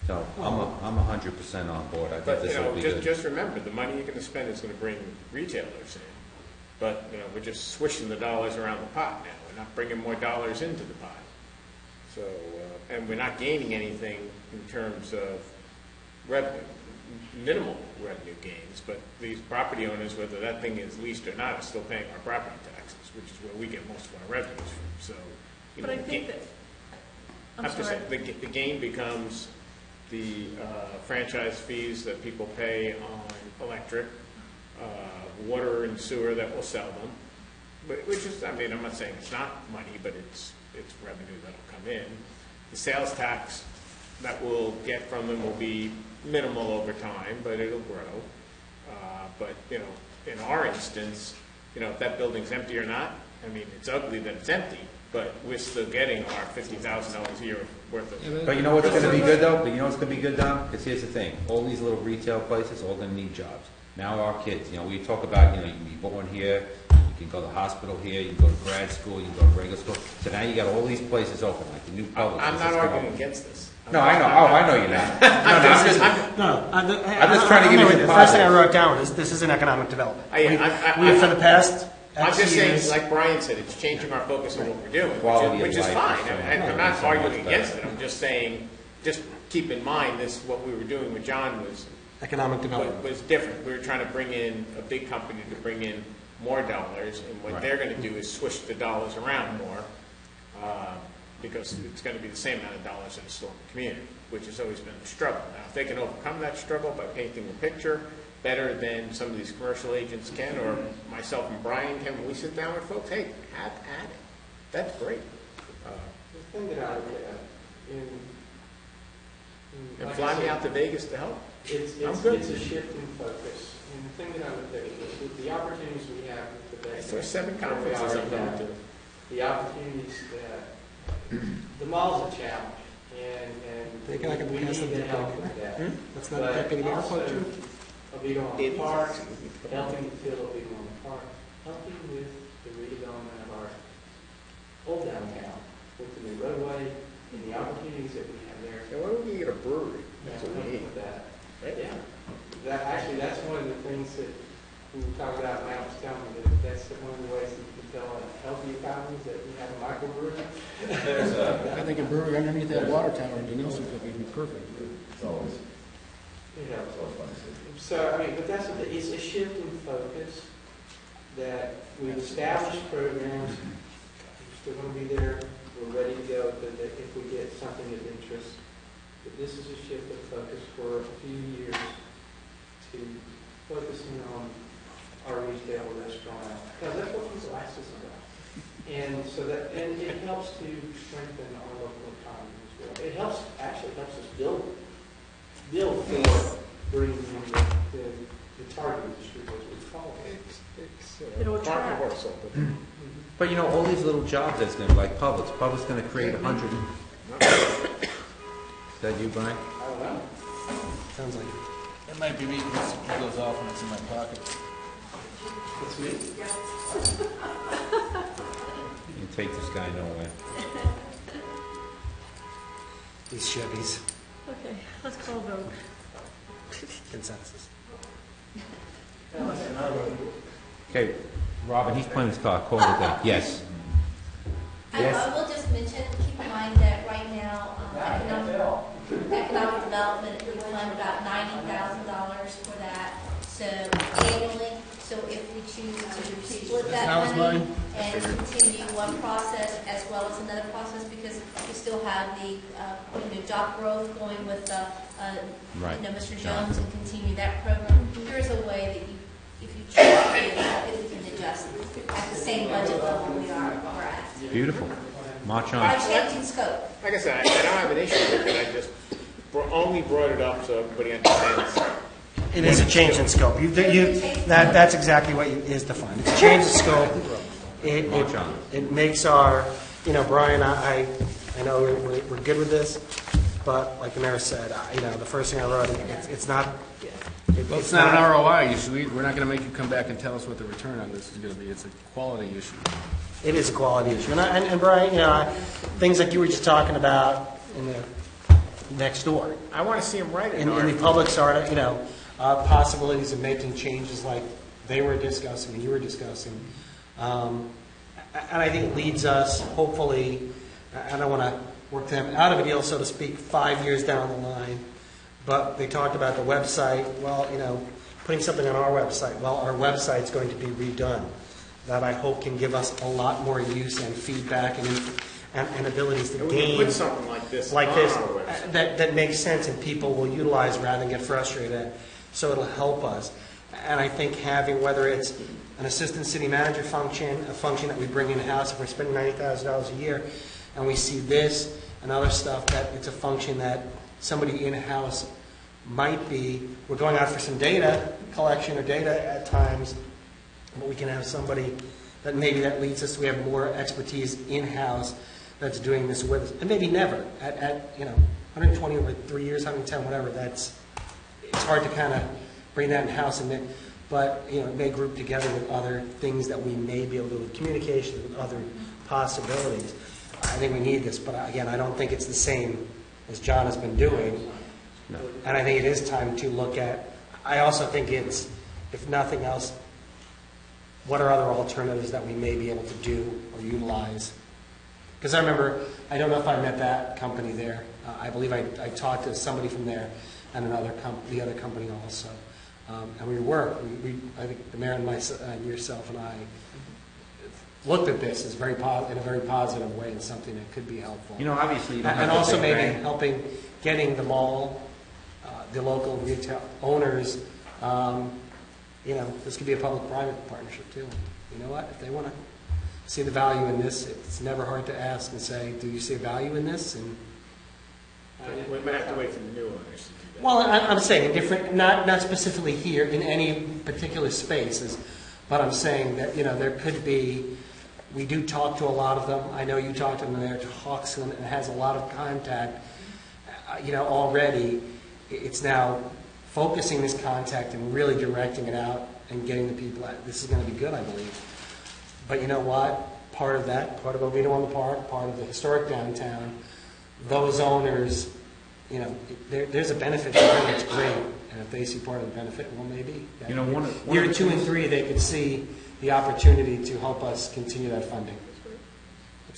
So I'm 100% on board. I think But, this you will know, be good. just remember, the money you're going to spend is going to bring retailers in. But, you know, we're just swishing the dollars around the pot now. We're not bringing more dollars into the pot. So, and we're not gaining anything in terms of revenue, minimal revenue gains. But these property owners, whether that thing is leased or not, are still paying our property taxes, which is where we get most of our revenues from. So, you But know, I think that, I I'm have to say, sorry. the gain becomes the franchise fees that people pay on electric, water and sewer that will sell them, which is, I mean, I'm not saying it's not money, but it's revenue that'll come in. The sales tax that we'll get from them will be minimal over time, but it'll grow. But, you know, in our instance, you know, if that building's empty or not, I mean, it's ugly that it's empty, but we're still getting our $50,000 a year worth of. But you know what's going to be good, though? But you know what's going to be good, Don? Because here's the thing. All these little retail places are all going to need jobs. Now our kids, you know, we talk about, you know, you can be born here, you can go to the hospital here, you can go to grad school, you can go to regular school. So now you got all these places open, like the new public. I'm not arguing against this. No, I know. Oh, I know you're not. I'm just trying to give you some The first thing I positives. wrote down was, this is an economic development. We have, for the past I'm X just years. saying, like Brian said, it's changing our focus on what we're doing, Quality which of is life fine. is so And I'm much not better. arguing against it. I'm just saying, just keep in mind, this, what we were doing with John was Economic development. was different. We were trying to bring in a big company to bring in more dollars, and what they're going to do is swish the dollars around more, because it's going to be the same amount of dollars in a store in the community, which has always been a struggle. Now, if they can overcome that struggle by painting the picture better than some of these commercial agents can, or myself and Brian can, when we sit down with folks, hey, have at it. That's great. The thing that I would, And like fly I me said, out to Vegas to help. I'm good. It's a shift in focus. And the thing that I would say is with the opportunities we have with the best. There's 7 conferences I'm going to. The opportunities that, the mall's a challenge, and They can- I can we pass need them to to help Craig. with that. That's not But affecting the also, airport, too. a big on the park, helping to fill a big on the park, helping with the redevelopment of our old downtown, with the new roadway, and the opportunities that we have there. And why don't we get a brewery? That's what we Helping need. with that. Right? Yeah. That's one of the things that we were talking about, Matt was telling me, that that's one of the ways that you can tell a healthy economy is that we have a microbrewery. I think a brewery underneath that water tower in Denison could be perfect. You know, so, I mean, but it's a shift in focus that we've established programs, we're still going to be there, we're ready to go, but that if we get something of interest, but this is a shift of focus for a few years to focusing on our retail restaurant, because that's what these licenses are about. And so that, and it helps to strengthen our local economy as well. It helps, actually helps us build for bringing the target industry, as we call it. It'll Part and attract. parcel, but But all these little jobs that's gonna, like Publix gonna create 100. Is that you, Brian? I don't know. Sounds like That might be me because it goes off when it's in my pocket. It's me. You can take this guy nowhere. these Chevys. Okay, let's call a vote. Consensus. Okay, Robin, he's playing his card. Call it a day. Yes. I will just mention, keep in mind that right now, economic development, we fund about $90,000 for that, so annually. So if we choose to split that money and continue one process as well as another process, because we still have the job growth going with Right. Mr. Jones, and continue that program. There is a way that you, if you choose to, if we can adjust at the same budget level we're at. Beautiful. March By on. changing scope. like I said, I don't have an issue with it, I just only brought it up so everybody understands. It is a change in scope. That's exactly what is defined. It's a change in scope. It makes our, Brian, I know we're good with this, but like the mayor said, the first thing I wrote, it's not. Well, it's not an ROI issue. We're not going to make you come back and tell us what the return on this is going to be. It's a quality issue. It is a quality issue. And Brian, things like you were just talking about in the next door. I want to see them write it. In the public art, possibilities of making changes like they were discussing and you were discussing. And I think it leads us, hopefully, I don't want to work them out of a deal, so to speak, 5 years down the line. But they talked about the website. Well, putting something on our website. Well, our website's going to be redone. That I hope can give us a lot more use and feedback and abilities to We gain. can put something like this Like on this, our website. that makes sense and people will utilize rather than get frustrated at. So it'll help us. And I think having, whether it's an assistant city manager function, a function that we bring in-house, if we're spending $90,000 a year, and we see this and other stuff, that it's a function that somebody in-house might be, we're going out for some data collection or data at times, but we can have somebody that maybe that leads us, we have more expertise in-house that's doing this with us. And maybe never, at 120 over 3 years, 110, whatever, it's hard to kind of bring that in-house, but it may group together with other things that we may be able to do with communication, with other possibilities. I think we need this, but again, I don't think it's the same as John has been doing. No. And I think it is time to look at, I also think it's, if nothing else, what are other alternatives that we may be able to do or utilize? Because I remember, I don't know if I met that company there. I believe I talked to somebody from there and the other company also. And I think the mayor and yourself and I looked at this as in a very positive way and something that could be helpful. Obviously, you don't have And the also big maybe bang. helping getting the mall, the local retail owners, this could be a public-private partnership too. You know what? If they want to see the value in this, it's never hard to ask and say, do you see a value in this? And We might have to wait for the new owners to do that. well, I'm saying different, not specifically here in any particular spaces, but I'm saying that, there could be, we do talk to a lot of them. I know you talked to them there, talks to them, and has a lot of contact. Already, it's now focusing this contact and really directing it out and getting the people out. This is going to be good, I believe. But you know what? Part of Oviedo on the Park, part of the historic downtown, those owners, there's a benefit to them. It's great. And if they see part of the benefit, well, maybe. Year 2 and 3, they could see the opportunity to help us continue that funding.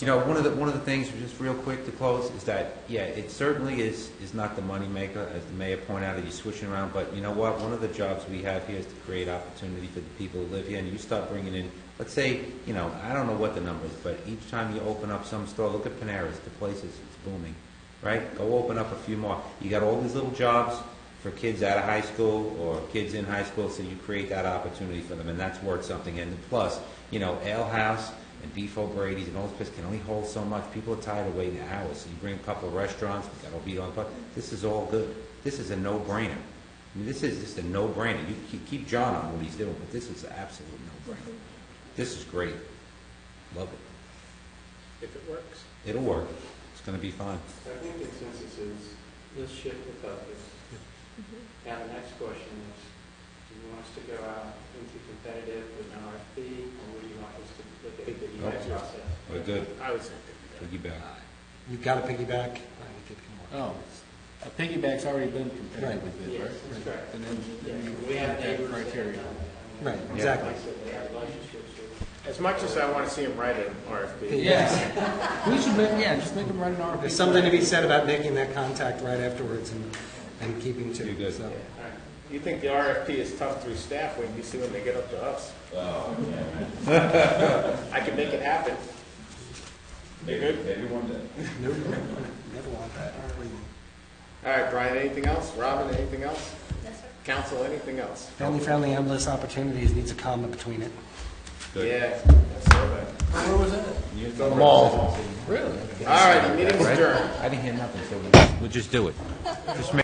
One of the things, just real quick to close, is that, it certainly is not the money maker, as the mayor pointed out, that he's switching around, but you know what? One of the jobs we have here is to create opportunity for the people who live here, and you start bringing in, let's say, I don't know what the number is, but each time you open up some store, look at Panera's, the place is booming, right? Go open up a few more. You got all these little jobs for kids out of high school or kids in high school, so you create that opportunity for them, and that's worth something. And plus, Ale House, and Beefo Brady's and all those places can only hold so much. People are tired of waiting hours. So you bring a couple of restaurants, we got to be on. This is all good. This is a no-brainer. I mean, this is just a no-brainer. You keep John on what he's doing, but this is an absolute no-brainer. This is great. Love it. If it works. It'll work. It's going to be fine. I think the consensus is, let's shift the focus. Now, the next question is, do you want us to go out into competitive with an RFP, or would you like us to look at the piggyback process? We're good. I would say Piggyback. You've got a piggyback? Oh, a piggyback's already been competitively bid, Yes, right? that's correct. And then We have that neighbors. criteria. Right, Like exactly. I said, they have relationships with. As much as I want to see him write an RFP. Yes. We should make, just make them run an RFP. There's something to be said about making that contact right afterwards and keeping to You're it. good. So, You think the RFP is tough through staff, when you see when they get up to us. I can make it happen. You good? Maybe one day. nope, never want that. All right, Brian, anything else? Robin, anything else? Yes, sir. Council, anything else? Family-friendly, endless opportunities needs a comma between it. Good. Yeah, that's all right. Where was that? You The mall. Really? All right, the meeting's adjourned. I didn't hear nothing, so we'll just do it. Just make